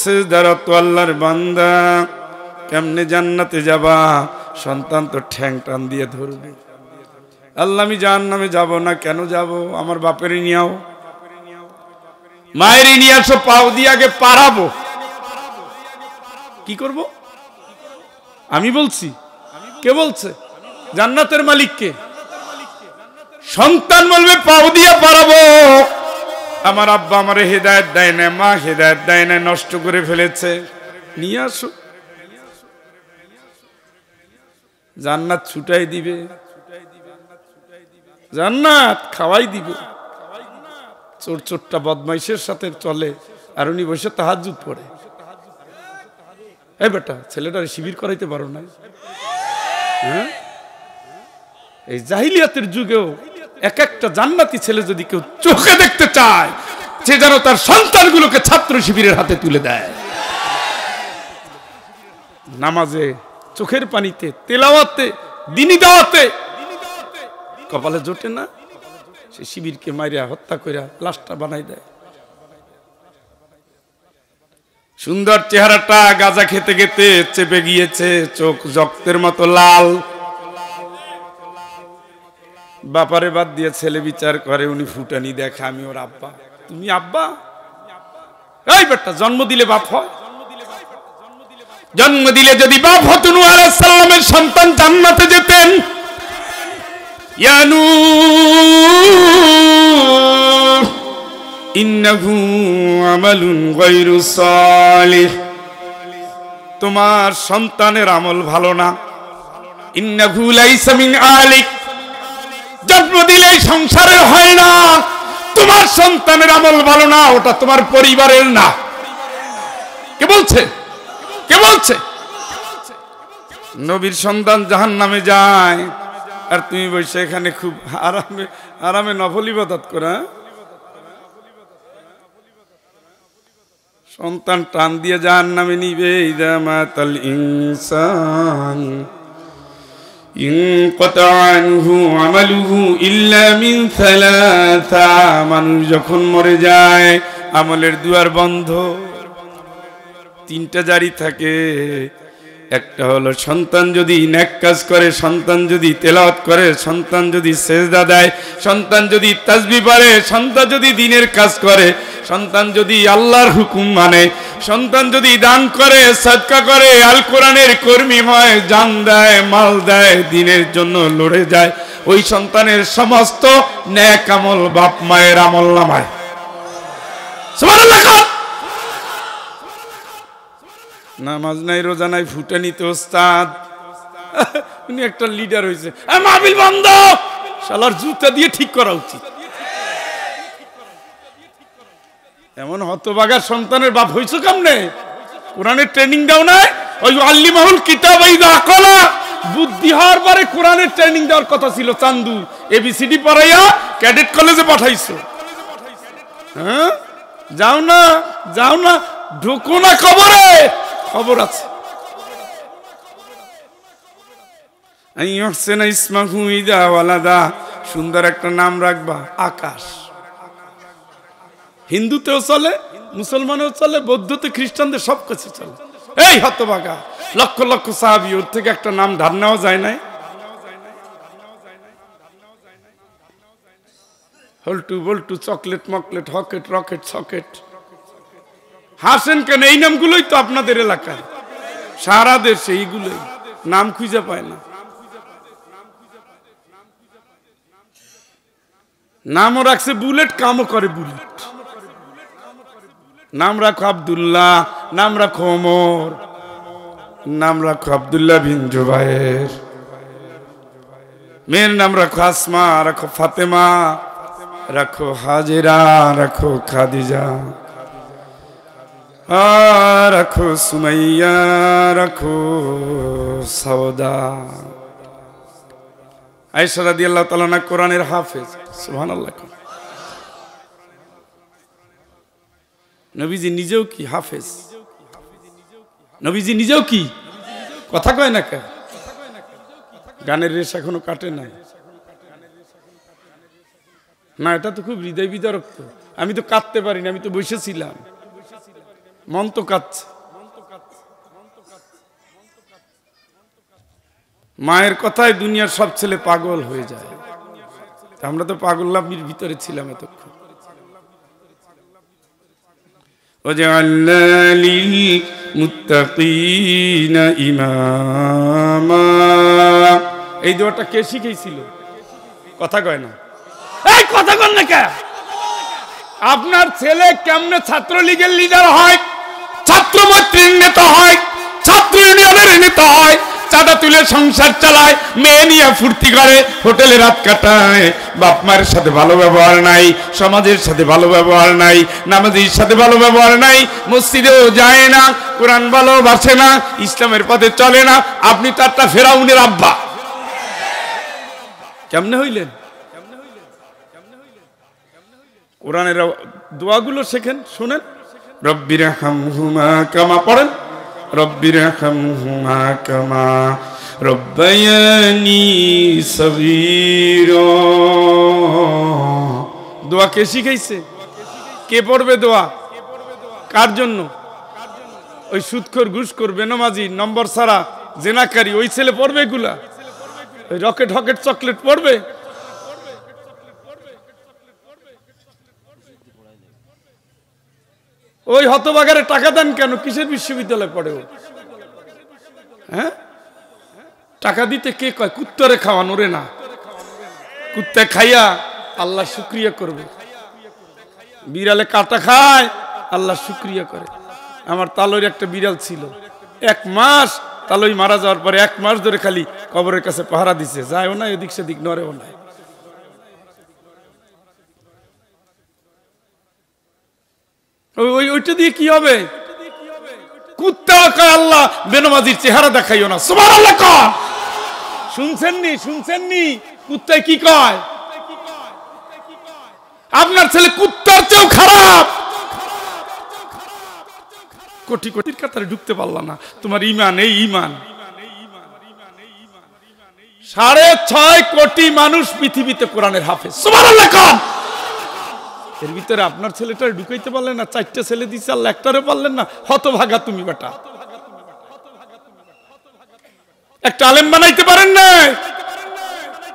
সিজদারত আল্লাহর বান্দা, কেমনে জান্নাতে যাবা? সন্তান তো ঠ্যাং টান দিয়ে ধরবে। আল্লাহ আমি জাহান্নামে যাব না। কেন যাব? আমার বাপেরই নিয়াও, মায়েরই নিয়ে আসো, পাও দিয়ে আগে পারাবো। কি করব? আমি বলছি? কে বলছে? জান্নাতের মালিক কে? সন্তান বলবে পাও দিয়ে পারাবো। আমার আব্বা আমারে হেদায়েত দেয় না, মা হেদায়েত দেয় না, নষ্ট করে ফেলেছে, নিয়ে আসো। জান্নাত ছুটাই দিবে, জান্নাত খাওয়াই দিবে। চোর চোরটা বদমাইশের সাথে চলে, আর উনি বসে তাহাজ্জুদ পড়ে। এই বেটা, ছেলেটার শিবির করাইতে পারো না? হ্যাঁ, এই জাহিলিয়াতের যুগেও এক একটা জান্নাতি ছেলে যদি কেউ চোখে দেখতে চায়, সে যেন তার সন্তানগুলোকে ছাত্র শিবিরের হাতে তুলে দেয়। নামাজে, চোখের পানিতে, তেলাওয়াতে, দ্বীনি দাওয়াতে কপালে জোটে না, সে শিবিরকে মাইরা হত্যা কইরা লাশটা বানাই দেয়। সুন্দর চেহারাটা গাঁজা খেতে খেতে চেপে গিয়েছে, চোখ রক্তের মতো লাল। বাপারে বাদ দিয়ে ছেলে বিচার করে, উনি ফুটানি দেখে, আমি ওর আব্বা। তুমি আব্বা? এই বেটা, জন্ম দিলে বাপ হয়? জন্ম দিলে যদি বাপ হতো, নূহ আলাইহিস সালামের সন্তান জান্নাতে যেতেন। ইয়া নূহ ইন্নাহু আমালুন গায়রু সালিহ, তোমার সন্তানের আমল ভালো না। ইন্নাহু লাইসা মিন আলিক, জন্ম দিলেই সংসারের হয় না। তোমার সন্তানের আমল ভালো না, ওটা তোমার পরিবারের না। কে বলছে? কে বলছে? নবীর সন্তান জাহান্নামে যায়, আর তুমি বসে এখানে খুব আরামে আরামে নফল ইবাদত করা। সন্তান টান দিয়ে জাহান্নামে নিবে। ইযা মাতাল ইনসান ইনকাতা আনহু আমালুহু ইল্লা মিন সালাসা, মানুষ যখন মরে যায় আমলের দুয়ার বন্ধ। তিনটা জারি থাকে। একটা হলো সন্তান যদি নেক কাজ করে, সন্তান যদি তেলাওয়াত করে, সন্তান যদি সেজদা দেয়, সন্তান যদি তাসবিহ পড়ে, সন্তান যদি দ্বীনের কাজ করে, সন্তান যদি আল্লাহর হুকুম মানে, সন্তান যদি দান করে, সাদকা করে, আল কোরআনের কর্মী হয়, জান দেয়, মাল দেয়, দ্বীনের জন্য লড়ে যায়, ওই সন্তানের সমস্ত নেক আমল বাপ মায়ের আমল নামায়। সুবহানাল্লাহ। নামাজ নাই, রোজা নাই, ফুটানিতে ওস্তাদ। উনি একটা লিডার হয়েছে, মাহফিল বন্ধ, শালার জুতা দিয়ে ঠিক করা উচিত। এমন হতভাগার সন্তানের বাপ হইছো কেমনে? কোরআনের ট্রেনিং দাও না? ওই আল্লিমাহুল কিতাব ইযা আকালা, বুদ্ধি হওয়ার পরে কোরআনের ট্রেনিং দেওয়ার কথা ছিল। চান্দু এবিসিডি পড়াইয়া ক্যাডেট কলেজে পাঠাইছো। হ্যাঁ, যাও না, যাও না, ঢুকো না কবরে, খবর আছে। সুন্দর একটা নাম রাখবা, আকাশ। হিন্দুতেও চলে, মুসলমানেও চলে, বৌদ্ধতে, খ্রিস্টানদের সব কিছু চলে। এই হতভাগা, লক্ষ লক্ষ সাহাবী, ওর থেকে একটা নাম ধার নেওয়া যায় নাই? হল্টু বল্টু, চকলেট মকলেট, হকেট রকেট সকেট। হাসেন কেন? এই নামগুলোই তো আপনাদের এলাকায়, সারা দেশে এইগুলোই নাম খুঁজে পায় না। নামও রাখছে বুলেট, কামও করে বুলেট। নাম রাখো আব্দুল্লাহ, নাম রাখো ওমর, নাম রাখো আব্দুল্লাহ বিন জুবায়ের, মেয়ের নাম রাখো আসমা, রাখো ফাতেমা, রাখো হাজেরা, রাখো খাদিজা, রাখো সুমাইয়া, রাখো সাউদা। আয়েশা রাদিয়াল্লাহু তাআলা আনহা কোরআনের হাফেজ। সুবহানাল্লাহ। নবীজি নিজেও কি হাফেজ? নবীজি নিজেও কি? কথা কয় না কে? গানের রেশ এখনো কাটে নাই না? এটা তো খুব হৃদয় বিদারক। তো আমি তো কাঁদতে পারিনি, আমি তো বসেছিলাম। মন তো কাঁদছে। মায়ের কথায় দুনিয়ার সব ছেলে পাগল হয়ে যায়। আমরা তো পাগলামির ভিতরে ছিলাম এতক্ষণ। ওয়াজআলনা লিল মুত্তাকিনা ইমামা, এই দোয়াটা কে শিখাইছিল? কথা কয় না, এই কথা কন না কে? আপনার ছেলে কেমনে ছাত্রলীগের লিডার হয়, ছাত্র মৈত্রীর নেতা হয়, ছাত্র ইউনিয়নের নেতা হয়, চাঁদা তুলে সংসার চালায়, মেয়ে নিয়ে ফুর্তি করে, হোটেলে রাত কাটায়, বাপ মায়ের সাথে ভালো ব্যবহার নাই, সমাজের সাথে ভালো ব্যবহার নাই, নামাজীর সাথে ভালো ব্যবহার নাই, মসজিদেও যায় না, কোরআন ভালোবাসে না, ইসলামের পথে চলে না। আপনি তো একটা ফেরাউনের আব্বা। কেমনে হইলেন? কোরআনের দোয়াগুলো শেখেন, শুনেন। রব্বির হামহুমা কামা, পড়েন রব্বির হামহুমা কামা রব্বায়ানি সগীরা। দোয়া কে শিখাইছে? কে পড়বে দোয়া? কার জন্য? ওই সুদখোর, ঘুষখোর, বেনামাজি, নম্বর ছাড়া, জেনাকারী ওই ছেলে পড়বে এগুলা? ওই রকেট হকেট চকলেট পড়বে? ওই হতভাগারে টাকা দেন কেন? কিসের বিশ্ববিদ্যালয় পড়ে ও? হ্যাঁ, টাকা দিতে কে কয়? কুত্তরে খাওয়ানো রে না, কুত্তা খাইয়া আল্লাহ শুকরিয়া করবে। বিড়ালে কাটা খায়, আল্লাহ শুকরিয়া করে। আমার তালইর একটা বিড়াল ছিল, 1 মাস, তালই মারা যাওয়ার পরে 1 মাস ধরে খালি কবরের কাছে পাহারা দিছে, যায়ও না এদিক সেদিক, নড়েও না। ওইটা দিয়ে কি হবে? কুত্তা কয় আল্লাহ বেনামাজির চেহারা দেখাইও না। সুবহানাল্লাহ কয়। শুনছেননি কুত্তায় কি কয়? আপনার ছেলে কুত্তার চেয়েও খারাপ। কোটি কোটির কাতারে ঢুকতে পারলা না, তোমার ঈমান এই ঈমান। 6.5 কোটি মানুষ পৃথিবীতে কোরআনের হাফেজ। সুবহানাল্লাহ কয়। এর ভিতরে আপনার ছেলেটা ঢুকাইতে পারলেন না? 4টে ছেলে দিচ্ছে আল্লাহ, একটারে পারলেন না? হতভাগা তুমি বেটা। একটা আলেম বানাইতে পারেন না,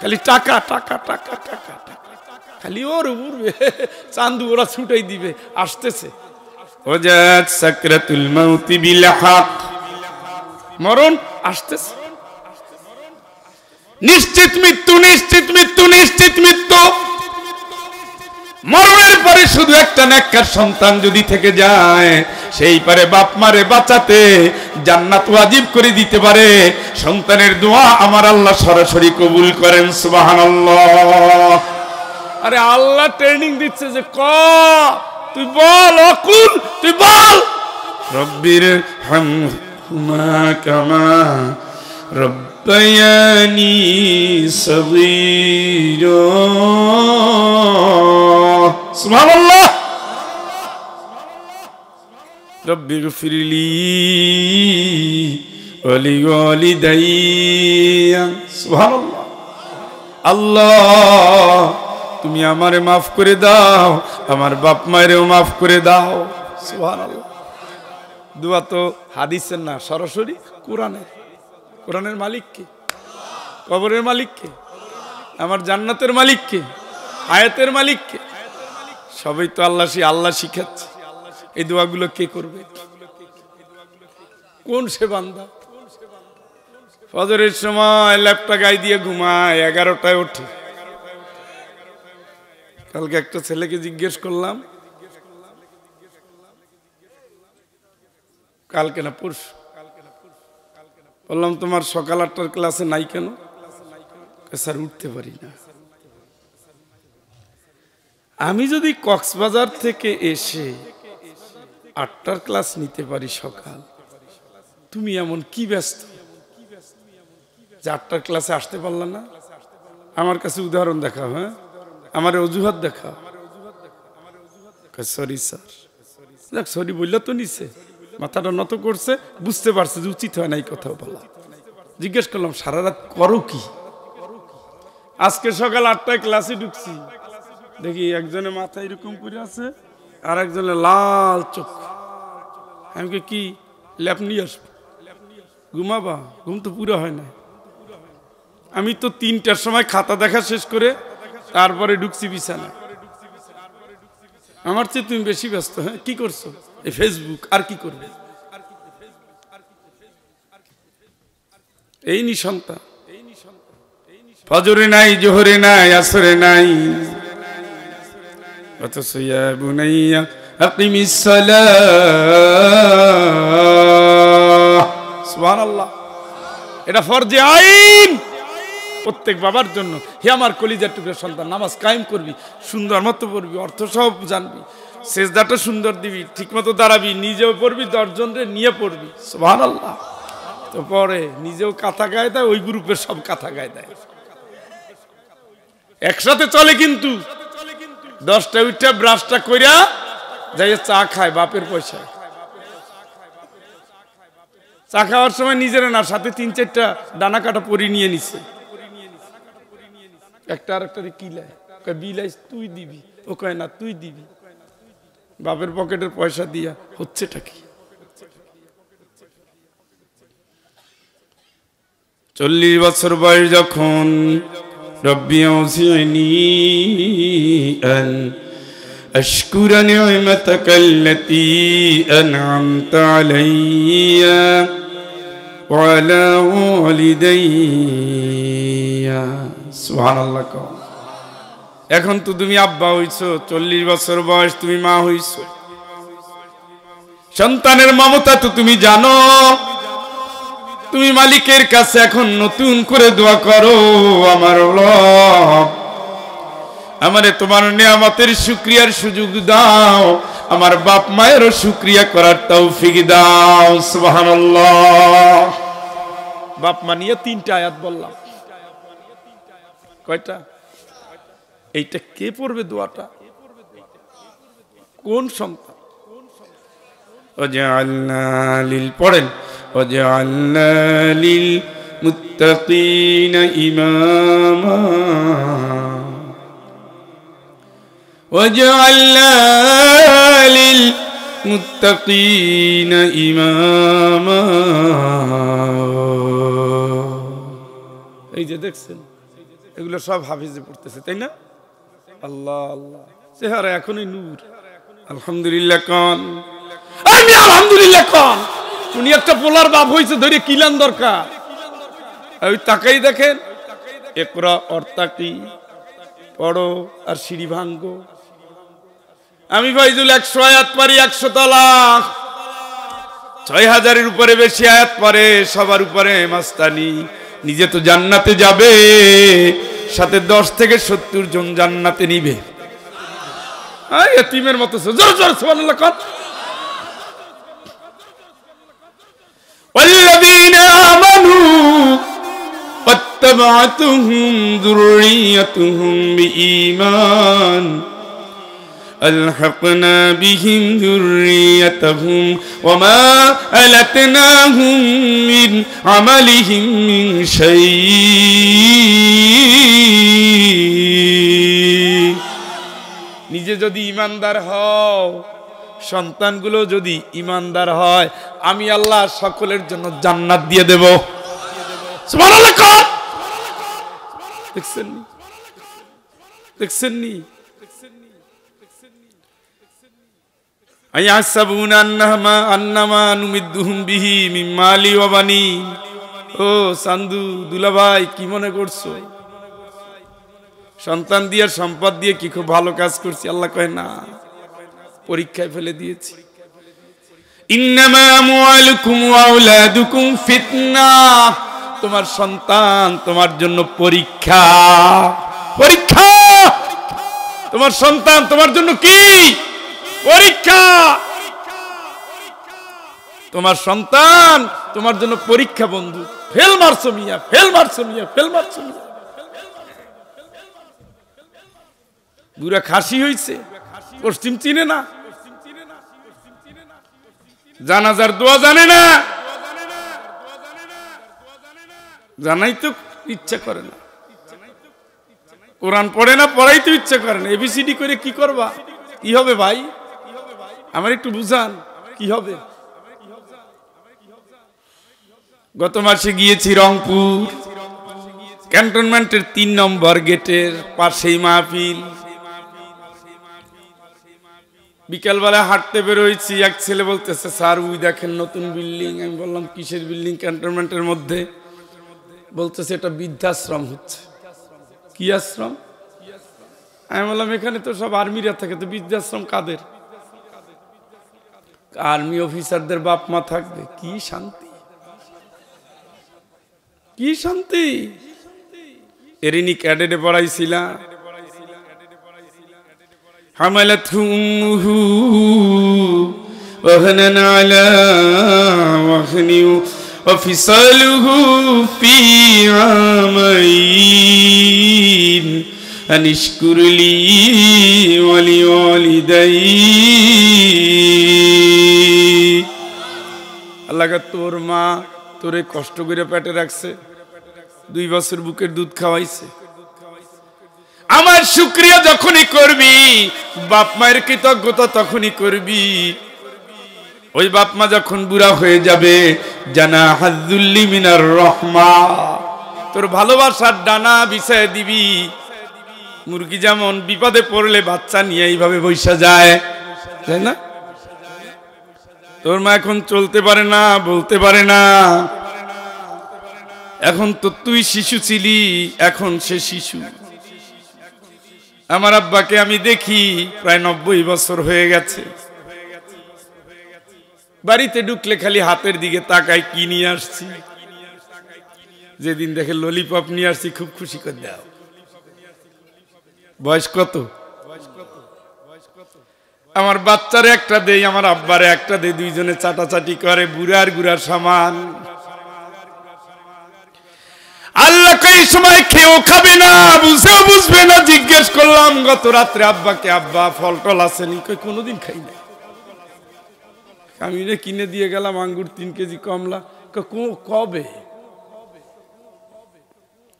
খালি টাকা টাকা টাকা টাকা, খালি ওর উড়বে, চান্দু ওরা ছুটাই দিবে। আসতেছে ওয়াজাত সাকরাতুল মাউতি বিল হক, মরণ আসতেছে, নিশ্চিত মৃত্যু, নিশ্চিত মৃত্যু, নিশ্চিত মৃত্যু। মরণের পরে শুধু একটা নেককার সন্তান যদি থেকে যায়, সেই পারে বাপ মারে বাঁচাতে জান্নাত ওয়াজিব করে দিতে পারে। সন্তানের দোয়া আমার আল্লাহ সরাসরি কবুল করেন। সুবহানাল্লাহ। আরে আল্লাহ ট্রেনিং দিচ্ছে যে ক, তুই বল, অকুল তুই বল, রব্বির হামহুমা কামা রব্বায়ানি সগীরা। সুবহানাল্লাহ। রব্বিগফিরলি ওয়া লিওয়ালিদাইয়া। সুবহানাল্লাহ। আল্লাহ তুমি আমারে মাফ করে দাও, আমার বাপ মায়েরও মাফ করে দাও। সুবহানাল্লাহ। দোয়া তো হাদিসের না, সরাসরি কোরআনের। কোরআনের মালিক কে? কবরের মালিক কে? আমার জান্নাতের মালিক কে? আয়াতের মালিক কে? সবই তো আল্লাহ শিখাচ্ছে। এই দোয়াগুলো কে করবে? কোন সে বান্দা? ফজরের সময় ল্যাপটা গায়ে দিয়ে ঘুমায়, 11টায় ওঠে। কালকে একটা ছেলেকে জিজ্ঞেস করলাম, কালকে না পরশু, বললাম তোমার সকাল 8টার ক্লাসে নাই কেন? স্যার উঠতে পারি না। আমি যদি কক্সবাজার থেকে এসে 8টার ক্লাস নিতে পারি সকাল, তুমি এমন কি ব্যস্ত যে 8টার ক্লাসে আসতে পারলা না? আমার কাছে উদাহরণ দেখাও, হ্যাঁ, আমার অজুহাত দেখাও। Sorry sir. দেখ সরি বললে তো নিছে, মাথাটা নত করছে, বুঝতে পারছে যে উচিত হয় না এই কথা বলা। জিজ্ঞেস করলাম সারা রাত করো কি? আজকে সকাল 8টায় ক্লাসে ঢুকছি, দেখি একজনের মাথা এরকম করে আছে, আর একজনের লাল চোখ। আমি কি ল্যাপ নিয়ে আসবো? ঘুমাবা? ঘুম তো পুরো হয় না। আমি তো 3টার সময় খাতা দেখা শেষ করে তারপরে ঢুকছি বিছানা। আমার চেয়ে তুমি বেশি ব্যস্ত। হ্যাঁ, কি করছো? এই ফেসবুক, আর কি করবে? এই নি সন্তান, ফজরে নাই, জোহরে নাই, আসরে নাই, অথচ ইয়া বুনাইয়া আকিমিস সালাহ। সুবহানাল্লাহ, এটা ফরজে আইন প্রত্যেক বাবার জন্য। হে আমার কলিজার টুকরা সন্তান, নামাজ কায়েম করবি, সুন্দর মতো পড়বি, অর্থ সব জানবি, সেজদাটা সুন্দর দিবি, ঠিক মতো দাঁড়াবি, নিজেও পড়বি, 10 জনরে নিয়ে পড়বি। সুবহানাল্লাহ। তো পরে নিজেও কাঁথা গায়ে দেয়, ওই গ্রুপের সব কাঁথা গায়ে দেয়, একসাথে চলে। কিন্তু 10টা উঠে ব্রাশটা কইরা যাই চা খায় বাপের পয়সায়। চা খাওয়ার সময় নিজেরা না, সাথে 3-4টা ডানা কাটা পরি নিয়ে নিছে। একটা আর একটা কিলায়, বিলাইস তুই দিবি, ও কয় না তুই দিবি। বাপের পকেটের পয়সা দিয়া হচ্ছেটা কি? 40 বছর বয়স যখন, রব্বি আউজিনি আন আশকুরা নি'মাতাকাল্লাতী আন'আমতা আলাইয়া ওয়া আলা ওয়ালিদাইয়া। সুবহানাল্লাহ। এখন তো তুমি আব্বা হইছো, 40 বছর বয়স তুমি মা হইছো। সন্তানের মমতা তো তুমি জানো। তুমি মালিকের কাছে এখন নতুন করে দোয়া করো, আমার রব আমারে তোমার নিয়ামতের শুকরিয়ার সুযোগ দাও, আমার বাপ মায়েরও শুকরিয়া করার তৌফিক দাও। সুবহানাল্লাহ। বাপ মা নিয়ে 3টা আয়াত বললাম। কয়টা? এইটা কে পড়বে দোয়াটা? কোন সন্তান? ওয়াজআলনা লিল, পড়েন, ওয়াজআলনা লিল মুত্তাকিনা ইমামা, ওয়াজআলনা লিল মুত্তাকিনা ইমামা। এই যে দেখছেন, এগুলো সব হাফিজে পড়তেছে, তাই না? আল্লাহ আল্লাহ, চেহারা এখনই নূর। আলহামদুলিল্লাহ কন, আমি আলহামদুলিল্লাহ কন। উনি একটা পোলার বাপ হয়েছে, ধরে কিলান দরকার। ওই তাকাই দেখেন, ইকরা অর্তাকি পড়ো আর সিঁড়ি ভাঙ্গো। আমি ফাইজুল 100 আয়াত পারি, 100 তালাক, 6000-এর উপরে বেশি আয়াত পড়ে, সবার উপরে মাস্তানি। নিজে তো জান্নাতে যাবে, সাথে 10 থেকে 70 জন জান্নাতে নিবে। এতিমের মতো জোর জোর সুবহানাল্লাহ কর। ওয়াল্লাযীনা আমানু ওয়াত্তাবা'তুহুম যুররিয়্যাতুহুম বিঈমান আলহাকনা বিহিম যুররিয়্যাতাহুম ওয়া মা আলাতনাহুম মিন আমালিহিম মিন শাই। নিজে যদি ইমানদার হও, সন্তানগুলো যদি ইমানদার হয়, আমি আল্লাহ সকলের জন্য জান্নাত দিয়ে দেব। সুবহানাল্লাহ। দেখছেন নি? দেখছেন নি? আয়াসাবুনা আন্নামা নুমিদ্দুহুম বিহি মিন মালি ওয়া বানিন। ও সান্দু দুলাভাই, কি মনে করছো সন্তান দিয়ে, সম্পদ দিয়ে কি খুব ভালো কাজ করছি? আল্লাহ কয় না, পরীক্ষায় ফেলে দিয়েছি। ইন্নামা আমওয়ালুকুম ওয়া আওলাদুকুম ফিতনা। তোমার সন্তান তোমার জন্য পরীক্ষা। পরীক্ষা। তোমার সন্তান তোমার জন্য কি? পরীক্ষা। তোমার সন্তান তোমার জন্য পরীক্ষা বন্ধু। ফেল মারছো মিয়া, ফেল মারছো মিয়া, ফেল মারছো মিয়া। বুড়া খাসি হইছে, পশ্চিম চিনে না, জানাজার দোয়া জানে না, জানাই তো ইচ্ছা করে না, কোরআন পড়ে না, পড়াই তো ইচ্ছা করে না। এবিসিডি করে কি করবা? কি হবে ভাই? আমার একটু বুঝান, কি হবে? গত মাসে গিয়েছি রংপুর, ক্যান্টনমেন্টের 3 নম্বর গেটের পাশেই মাহফিল। বিকালবেলা হাঁটতে বেরোইছি, এক ছেলে বলতেছে স্যার ওই দেখেন নতুন বিল্ডিং। আমি বললাম কিসের বিল্ডিং? ক্যান্টনমেন্টের মধ্যে। বলতেছে এটা বৃদ্ধাশ্রম হচ্ছে। কি আশ্রম? আমি বললাম এখানে তো সব আর্মিরা থাকে, তো বৃদ্ধাশ্রম কাদের? আর্মি অফিসারদের বাপ মা থাকবে। কি শান্তি, কি শান্তি! এরিনি ক্যাডেটে পড়াইছিলাম। হামালাতহু উম্মুহু ওয়াহানান আলা ওয়াহনি ওয়া ফিসালুহু ফি আমাইন আনিশকুর লি ওয়া লিওয়ালিদাই। আল্লাহ তোর মা তোরে কষ্ট করে পেটে রাখছে, 2 বছর বুকের দুধ খাওয়াইছে। আমার শুকরিয়া যখনই করবি, বাপ মায়ের কৃতজ্ঞতা তখনই করবি। ওই বাপ মা যখন বুড়া হয়ে যাবে, জানা হাজ্জুল্লি মিনার রহমা, তোর ভালোবাসার ডানা বিছায় দিবি। মুরগি যেমন বিপদে পড়লে বাচ্চা নিয়ে এইভাবে বৈশা যায়, তাই না? তোর মা এখন চলতে পারে না, বলতে পারে না। এখন তো তুই শিশু ছিলি, এখন সে শিশু। আমার আব্বাকে আমি দেখি প্রায় 90 বছর হয়ে গেছে। বাড়িতে ঢুকলে খালি হাতের দিকে তাকায়, কি নিয়ে আসছি। যেদিন দেখে ললিপপ নিয়ে আসছি, খুব খুশি করে দাও। বয়স কত? আমার বাচ্চারে একটা দেই, আমার আব্বারে একটা দেই, দুইজনে চাটাচাটি করে, বুড়ার গুড়ার সমান। আল্লাহ এই সময় খেয়েও খাবে না, বুঝেও বুঝবে না। জিজ্ঞেস করলাম গত রাত্রে আব্বাকে, আব্বা ফল টল আসেনি? কোনোদিন খাই না। আমি কিনে দিয়ে গেলাম আঙ্গুর 3 কেজি, কমলা। কবে?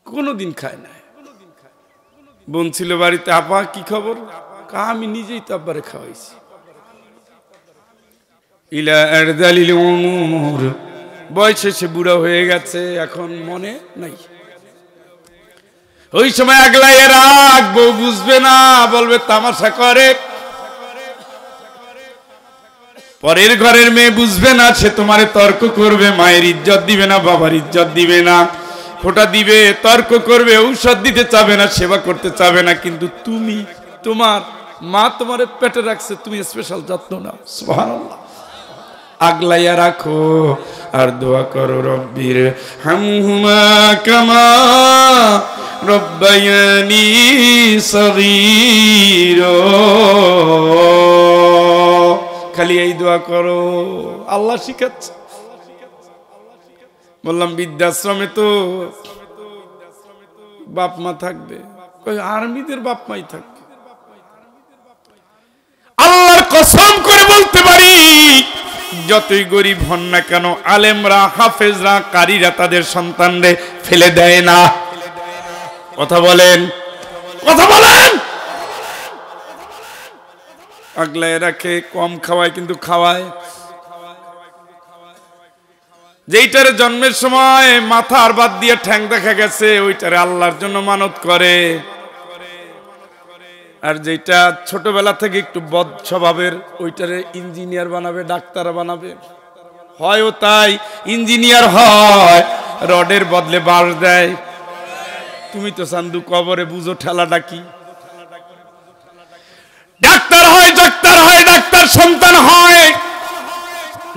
কোনোদিন খায় না। বোন ছিল বাড়িতে, আপা কি খবর? আমি নিজেই তো আব্বারে খাওয়াইছি। ইলা আরদালিল উমুর, বয়সে সে বুড়া হয়ে গেছে, এখন মনে নাই। ওই সময় আগলাইয়ে রাখবো, বুঝবে না, বলবে তামাশা করে। পরের ঘরের মেয়ে বুঝবে না, সে তোমারে তর্ক করবে, মায়ের ইজ্জত দিবে না, বাবার ইজ্জত দিবে না, খোটা দিবে, তর্ক করবে, ঔষধ দিতে চাবে না, সেবা করতে চাবে না। কিন্তু তুমি, তোমার মা তোমারে পেটে রাখছে, তুমি স্পেশাল যত্ন নাও। সুবহানাল্লাহ। আগলাইয়া রাখো আর দোয়া করো, রব্বির হামহুমা কামা রব্বায়ানি সগীরা। খালি এই দোয়া করো, আল্লাহ শিখাচ্ছে। বললাম বৃদ্ধাশ্রমে তো বাপ মা থাকবে, আর্মিদের বাপ মাই থাকবে। আল্লাহর কসম করে বলতে পারি, যতই গরিব হন না কেন, আলেমরা, হাফেজরা, কারীরা তাদের সন্তানরে ফেলে দেয় না। কথা বলেন, কথা বলেন। আগলায় রাখে, কম খাওয়ায় কিন্তু খাওয়ায়। যেইটারে জন্মের সময় মাথা আর বাদ দিয়ে ঠ্যাং দেখা গেছে, ওইটারে আল্লাহর জন্য মানত করে। আর যেটা ছোটবেলা থেকে একটু বদ স্বভাবের, ওইটারে ইঞ্জিনিয়ার বানাবে, ডাক্তার বানাবে। হয়ও তাই, ইঞ্জিনিয়ার হয়, রডের বদলে বাঁশ দেয়। তুমি তো চান্দু কবরে বুঝো ঠেলাটা কি। ডাক্তার হয়, ডাক্তার হয়, ডাক্তার সন্তান হয়,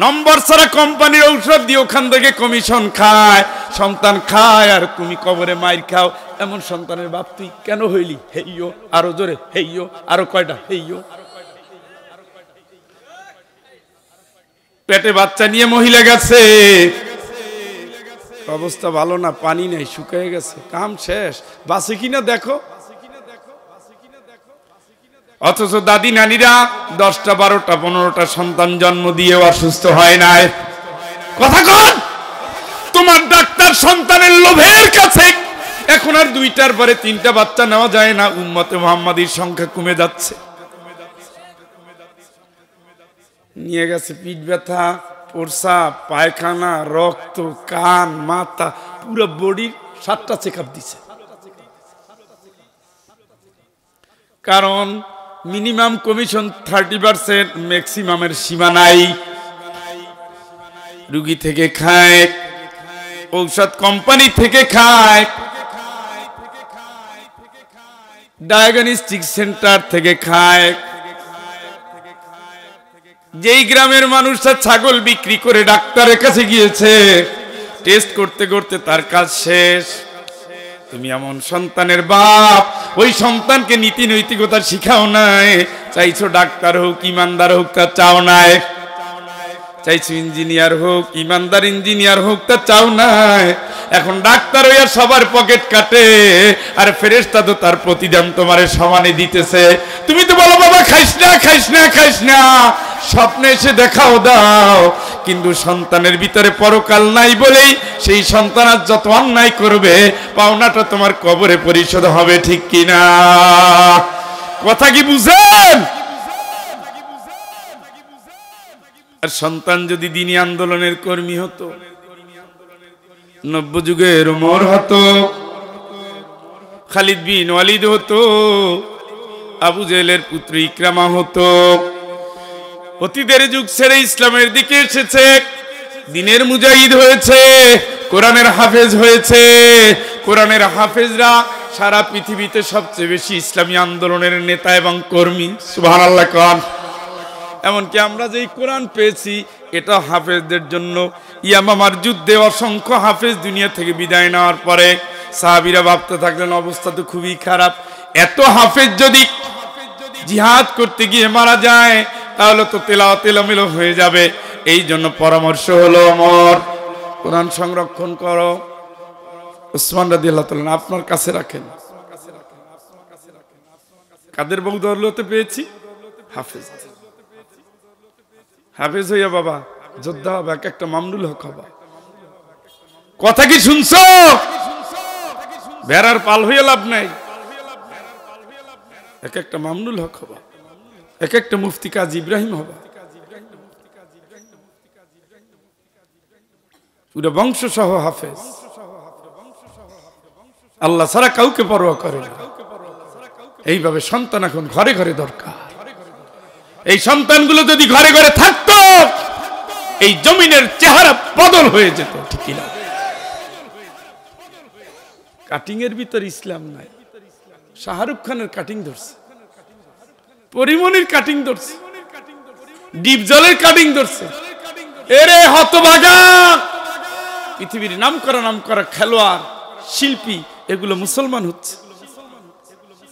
নম্বর ছাড়া কোম্পানির ঔষধ দিয়ে ওখান থেকে কমিশন খায়, সন্তান খায়, আর তুমি কবরে মাইর খাও। এমন সন্তানের বাপ তুই কেন হইলি? হেইও, আরো জোরে হেইও, আরো কয়টা হেইও। পেটে বাচ্চা নিয়ে মহিলা গেছে, অবস্থা ভালো না, পানি নেই, শুকিয়ে গেছে, কাম শেষ, বাঁচে কিনা দেখো। অথচ দাদি নানিরা 10টা 12টা 15টা সন্তান জন্ম দিয়ে অসুস্থ হয় নাই। কথা কন, তোমার ডাক্তার সন্তানের লোভের কাছে এখন আর 2টার পরে 3টা বাচ্চা নেওয়া যায় না। উম্মতে মুহাম্মাদির সংখ্যা কমে যাচ্ছে। নিয়ে গেছে পিঠ ব্যথা, প্রস্রাব, পায়খানা, রক্ত, কান, মাথা, পুরো বডির 7টা চেকআপ দিছে। কারণ মিনিমাম কমিশন 30%, ম্যাক্সিমামের সীমা নাই। রুগী থেকে খায়, ঔষধ কোম্পানি থেকে খায়, ডায়াগনস্টিক সেন্টার থেকে খায়। যেই গ্রামের মানুষটা ছাগল বিক্রি করে ডাক্তারের কাছে গিয়েছে, টেস্ট করতে করতে তার কাজ শেষ। তুমি এমন সন্তানের বাপ, ওই সন্তানকে নীতি নৈতিকতা শিখাও নাই, চাইছো ডাক্তার হোক, ইমানদার হোক, তা চাও নাই। চাইছো ইঞ্জিনিয়ার হোক, ইমানদার ইঞ্জিনিয়ার হোক, তা চাও নাই। এখন ডাক্তার হইয়া সবার পকেট কাটে, আর ফেরেশতা তো তার প্রতিদান তোমারে সমানে দিতেছে। তুমি তো বলো বাবা খাইস না, খাইস না, খাইস না, স্বপ্নে এসে দেখাও দাও। কিন্তু সন্তানের ভিতরে পরকাল নাই বলেই সেই সন্তান আজ যত অন্যায় করবে, পাওনাটা তোমার কবরে পরিশোধ হবে, ঠিক কিনা? কথা কি বুঝেন? আর সন্তান যদি দ্বীনি আন্দোলনের কর্মী হতো, নব্য যুগের ওমর হতো, খালিদ বিন ওয়ালিদ হতো, আবু জেহেলের পুত্র ইকরামা হতো, অতীতের যুগ ছেড়ে ইসলামের দিকে এসেছে, দ্বীনের মুজাহিদ হয়েছে, কোরআনের হাফেজ হয়েছে। কোরআনের হাফেজরা সারা পৃথিবীতে সবচেয়ে বেশি ইসলামী আন্দোলনের নেতা এবং কর্মী। সুবহানাল্লাহ কোন। এমনকি আমরা যেই কোরআন পেয়েছি, এটা হাফেজদের জন্য। ইয়ামামার যুদ্ধে অসংখ্য হাফেজ দুনিয়া থেকে বিদায় নেওয়ার পরে সাহাবীরা ভাবতে থাকলেন অবস্থা তো খুবই খারাপ, এত হাফেজ যদি জিহাদ করতে গিয়ে মারা যায় তাহলে তো তেলাওয়াত এলোমেলো হয়ে যাবে। এই জন্য পরামর্শ হলো, ওমর কোরআন সংরক্ষণ করো। উসমান রাদিয়াল্লাহু তাআলা আপনার কাছে রাখেন। কাদের বদৌলতে পেয়েছি? হাফেজ। হাফেজ হইয়া বাবা যোদ্ধা হবে, এক একটা মামনুল হক হবে। কথা কি শুনছো? বেড়ার পাল হইয়া লাভ নাই, এক একটা মামনুল হক হবে, এক একটা মুফতি কাজী ইব্রাহিম হবে, পুরো বংশ সহ হাফেজ। আল্লাহ ছাড়া কাউকে পরোয়া করে না। এইভাবে সন্তান এখন ঘরে ঘরে দরকার। এই সন্তানগুলো যদি ঘরে ঘরে থাকতো, এই জমিনের চেহারা বদল হয়ে যেত, ঠিক না? কাটিং এর ভিতর ইসলাম নাই। শাহরুখ খানের কাটিং ধরছে, পরিমনির কাটিং ধরছে, ডিপ জলের কাটিং ধরছে। এরে হতভাগা, পৃথিবীর নাম করা খেলোয়াড়, শিল্পী, এগুলো মুসলমান হচ্ছে।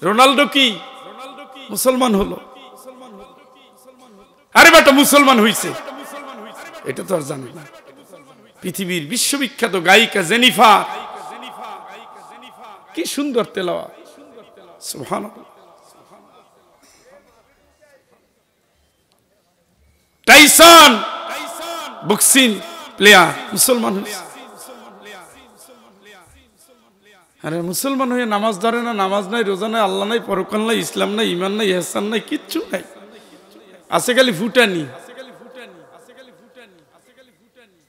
রোনাল্ডো কি মুসলমান হলো? আরে বেটা মুসলমান হইছে, এটা তো আর জানে না। পৃথিবীর বিশ্ববিখ্যাত গায়িকা জেনিফার, কি সুন্দর তেলাওয়াত, সুবহানাল্লাহ। টাইসন বক্সিং প্লেয়ার মুসলমান হয়েছে। আরে মুসলমান হয়ে নামাজ ধরে না, নামাজ নাই, রোজা নাই, আল্লাহ নাই, পরকাল নাই, ইসলাম নাই, ইমান নাই, ইহসান নাই, কিচ্ছু নাই, আছে খালি ফুটানি।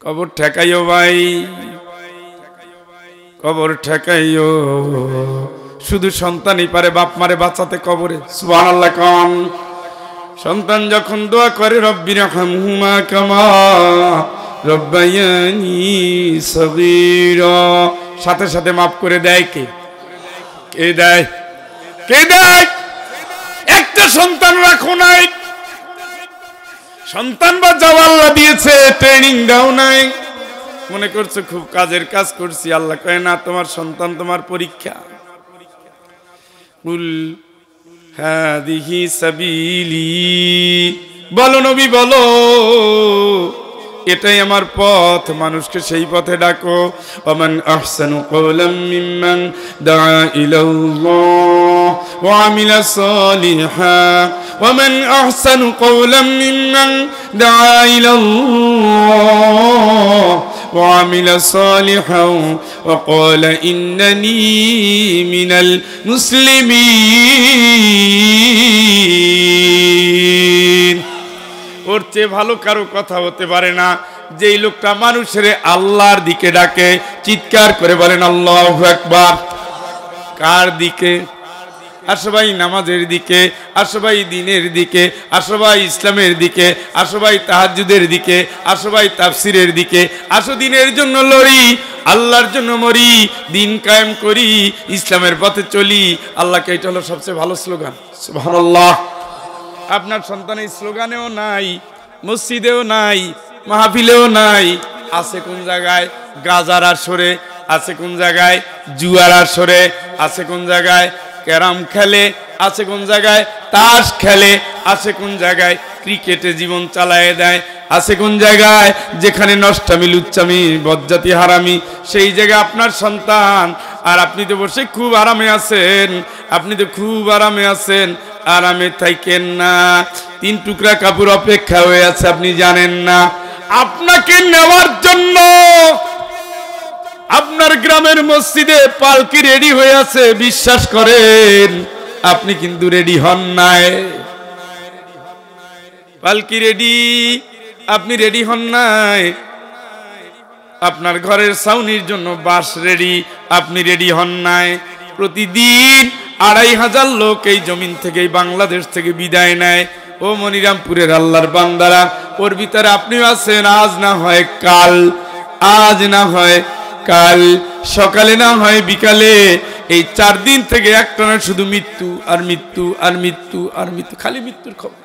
কবর ঠেকাইও ভাই, কবর ঠেকাইও। শুধু সন্তানই পারে বাপ মারে বাঁচাতে কবরে। সুবহানাল্লাহ কোন। সন্তান যখন দোয়া করে রব্বিরহামহুমা কামা রব্বায়ানি সগীরা, সাথে সাথে মাফ করে দেয় কে? কে দেয়? কে দেয়? একটা সন্তান রাখো নাই, সন্তান বা যাও আল্লাহ দিয়েছে, ট্রেনিং দাও নাই, মনে করছো খুব কাজের কাজ করছি। আল্লাহ কয় না, তোমার সন্তান তোমার পরীক্ষা। কুল হাদিহি সাবিলি, বলো নবী বলো, এটাই আমার পথ, মানুষকে সেই পথে ডাকো। ওমান আহসানু কওলাম মিম্মান দাআ ইলাল্লাহ ওয়া আমিলা সালিহান, ওমান আহসানু কওলাম মিম্মান দাআ ইলাল্লাহ ওয়া আমিলা সালিহান ওয়া ক্বালা ইন্নানী মিনাল মুসলিমিন। ওর চেয়ে ভালো কারো কথা হতে পারে না। যেই লোকটা মানুষের আল্লাহর দিকে ডাকে, চিৎকার করে বলেন আল্লাহু আকবার। কার দিকে? আসো ভাই নামাজের দিকে, আসো ভাই দ্বীনের দিকে, আসো ভাই ইসলামের দিকে, আসো ভাই তাহাজ্জুদের দিকে, আসো ভাই তাফসিরের দিকে, আসো দ্বীনের জন্য লড়ি, আল্লাহর জন্য মরি, দ্বীন কায়েম করি, ইসলামের পথে চলি। আল্লাহকে, এটা হলো সবচেয়ে ভালো স্লোগান। সুবহানাল্লাহ। আপনার সন্তান এই স্লোগানেও নাই, মসজিদেও নাই, মাহফিলেও নাই, আছে কোন জায়গায়? গাজার আসরে, আছে কোন জায়গায়? জুয়ার আসরে, আছে কোন জায়গায়? ক্যারাম খেলে, আছে কোন জায়গায়? তাস খেলে, আছে কোন জায়গায়? ক্রিকেটে জীবন চালায় দেয়, আছে কোন জায়গায়? যেখানে নষ্টামি, লুচ্চামি, বজ্জাতি, হারামি, সেই জায়গায় আপনার সন্তান। আর আপনি তো বসে খুব আরামে আছেন, আপনি তো খুব আরামে আছেন। আরামে থাকেন না, 3 টুকরা কাপড় অপেক্ষা হয়ে আছে, আপনি জানেন না। আপনাকে নেওয়ার জন্য আপনার গ্রামের মসজিদে পালকি রেডি হয়ে আছে, বিশ্বাস করেন আপনি কিন্তু রেডি হন নাই। পালকি রেডি, আপনি রেডি হন নাই। আপনার ঘরের ছাউনির জন্য বাঁশ রেডি, আপনি রেডি হন নাই। প্রতিদিন 2500 লোক এই জমিন থেকে, এই বাংলাদেশ থেকে বিদায় নেয়। ও মনিরামপুরের আল্লাহর বান্দারা, ওর ভিতরে আপনিও আছেন। আজ না হয় কাল, আজ না হয় কাল, সকালে না হয় বিকালে, এই 4 দিন থেকে একটানা শুধু মৃত্যু আর মৃত্যু আর মৃত্যু আর মৃত্যু, খালি মৃত্যুর খবর।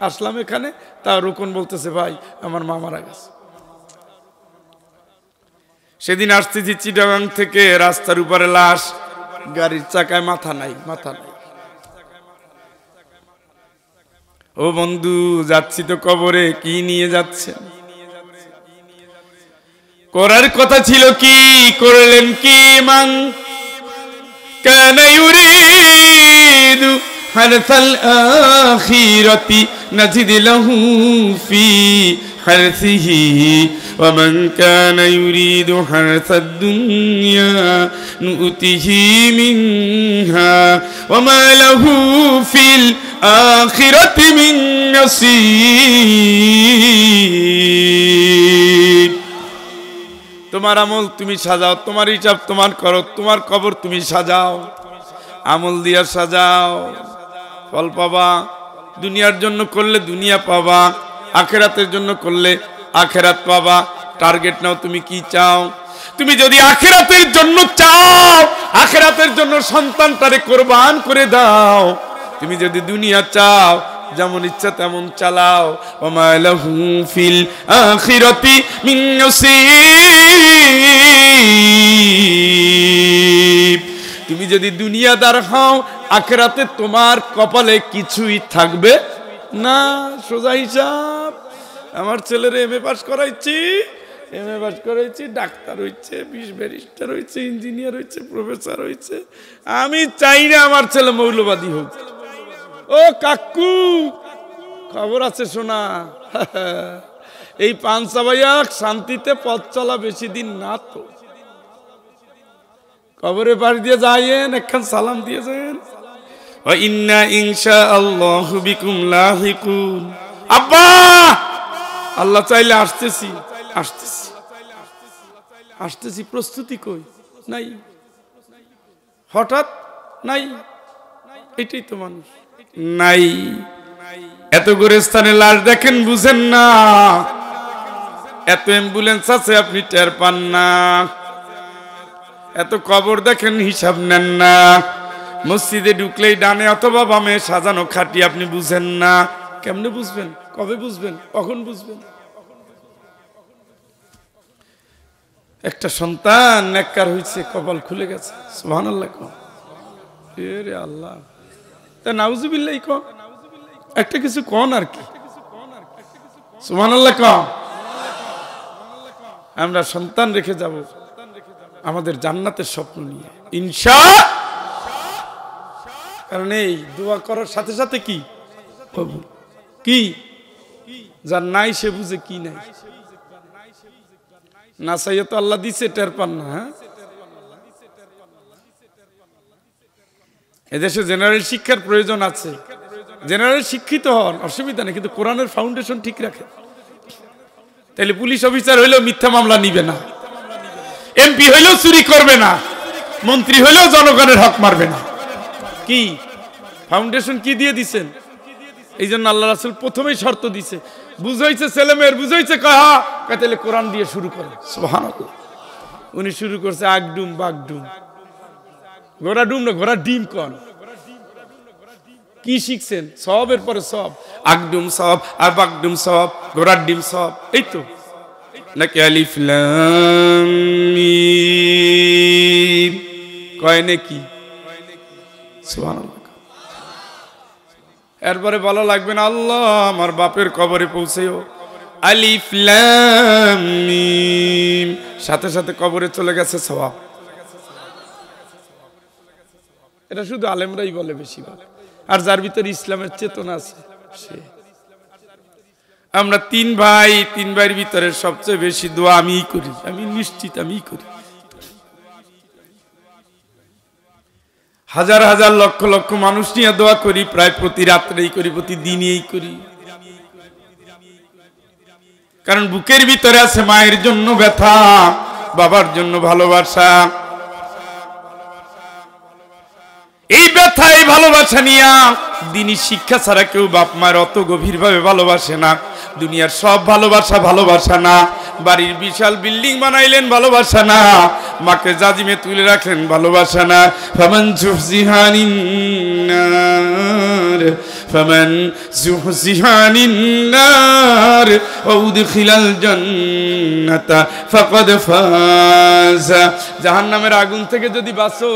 আসলাম এখানে, তা রোকন বলতেছে ভাই আমার মা মারা গেছে। সেদিন আসতেছি চিটাগাং থেকে, রাস্তার উপরে লাশ, গাড়ির চাকায় মাথা নাই, মাথা নাই। ও বন্ধু, যাচ্ছি তো কবরে, কি নিয়ে যাচ্ছেন? করার কথা ছিল কি, করলেন কি? মান কানা ইউরিদু হারসাল আখিরাতি নাজিদ লাহু ফি হারসিহি ওয়া মান কানা ইউরিদু হারসাদ দুনিয়া নুতিহি মিনহা ওয়া মা লাহু ফিল আখিরাতি মিন নাসীব। তোমার আমল তুমি সাজাও, তোমার হিসাব তোমার করো, তোমার কবর তুমি সাজাও, আমল দিয়া সাজাও, ফল পাবা। দুনিয়ার জন্য করলে দুনিয়া পাবা, আখেরাতের জন্য করলে আখেরাত পাবা। টার্গেট নাও, তুমি কি চাও? তুমি যদি আখেরাতের জন্য চাও, আখেরাতের জন্য সন্তানটারে কোরবান করে দাও। তুমি যদি দুনিয়া চাও, যেমন ইচ্ছা তেমন চালাও। ওমা লাহু ফিল আখিরাতি মিন নসীব। তুমি যদি দুনিয়াদার হও, আখিরাতে তোমার কপালে কিছুই থাকবে না। সোজা হিসাব। আমার ছেলের এমএ পাস করাইছি, এমএ পাস করাইছি, ডাক্তার হইছে, ব্যারিস্টার হইছে, ইঞ্জিনিয়ার হইছে, প্রফেসর হইছে। আমি চাই না আমার ছেলে মৌলবাদী হোক। ও কাকু, খবর আছে শোনা, এই পাঁচা ভাইয়া শান্তিতে পথ চলা বেশি দিন না তো। কবরে পাড়ি দিয়ে যাইয়েন, একখান সালাম দিয়ে যান। ওয়া ইন্না ইনশাআল্লাহু বিকুম লাহিকুন। আব্বা, আল্লাহ চাইলে আসতেছি, আসতেছি, আসতেছি। প্রস্তুতি কই? নাই, হঠাৎ নাই। এটাই তো মানুষ, নাই। এত গোরস্থানে লাশ দেখেন, বুঝেন না। এত অ্যাম্বুলেন্স আছে, আপনি টের পান না। এত কবর দেখেন, হিসাব নেন না। মসজিদে ঢুকলেই ডানে অথবা বামে সাজানো খাটি, আপনি বুঝেন না। কেমনে বুঝবেন? কবে বুঝবেন? কখন বুঝবেন? একটা সন্তান নেককার হয়েছে, কপাল খুলে গেছে। সুবহানাল্লাহ। এরে আল্লাহ, তা নাউজুবিল্লাহ কন, একটা কিছু কন আর কি। সুবহানাল্লাহ কন। আমরা সন্তান রেখে যাব আমাদের জান্নাতের স্বপ্ন নিয়ে, ইনশাআল্লাহ। কারণ এই দোয়া করার সাথে সাথে কি কবুল, কি যার নাই সে বুঝে কি নাই। না চাইয়ে তো আল্লাহ দিছে, টের পান না। হ্যাঁ, এদেশে জেনারেল শিক্ষার প্রয়োজন আছে। জেনারেল শিক্ষিত হন, অসুবিধা নেই, কিন্তু কোরআনের ফাউন্ডেশন ঠিক রাখে। তাহলে পুলিশ অফিসার হইলেও মিথ্যা মামলা নিবে না, এমপি হইলেও চুরি করবে না, মন্ত্রী হইলেও জনগণের হক মারবে না। কি ফাউন্ডেশন কি দিয়ে দিচ্ছেন? এই জন্য আল্লাহ রাসূল প্রথমেই শর্ত দিছে, বুঝাইছে ছেলে মেয়ের, বুঝাইছে কাহা তাহলে কোরআন দিয়ে শুরু করে। সুবহানাল্লাহ। উনি শুরু করছে আগডুম বাগডুম, ঘোড়া ডুম না ঘোড়া ডিম কন। কি শিখছেন? সবের পরে সব, আগডুম সব আর বাগডুম সব, ঘোড়ার ডিম সব, এই তো নাকি আলিফ লাম মিম কয় নাকি? সুবহানাল্লাহ। এরপরে বলা লাগবে না আল্লাহ আমার বাপের কবরে পৌঁছেও, আলিফ লাম মিম, সাথে সাথে কবরে চলে গেছে সওয়াব। এটা শুধু আলেমরাই বলে বেশিরভাগ, আর যার ভিতরে ইসলামের চেতনা আছে সে। আমরা তিন ভাইয়ের ভিতরে সবচেয়ে বেশি দোয়া আমিই করি, আমি নিশ্চিত আমিই করি। হাজার হাজার লক্ষ লক্ষ মানুষ নিয়ে দোয়া করি, প্রায় প্রতি রাত্রেই করি, প্রতিদিনই করি। কারণ বুকের ভিতরে আছে মায়ের জন্য ব্যথা, বাবার জন্য ভালোবাসা। এই ব্যথা এই ভালোবাসা নিয়া দিনী শিক্ষা ছাড়া কেউ বাপ মায়ের অত গভীরভাবে ভালোবাসে না। দুনিয়ার সব ভালোবাসা না, বাড়ির বিশাল বিল্ডিং বানাইলেন ভালোবাসা না, মাকে জাজিমে তুলে রাখলেন ভালোবাসা না। ফামান জুহজিহানিন নার ওয়া উদখিলাল জান্নাতা ফাকাদ ফাজ। জাহান্নামের আগুন থেকে যদি বাঁচো,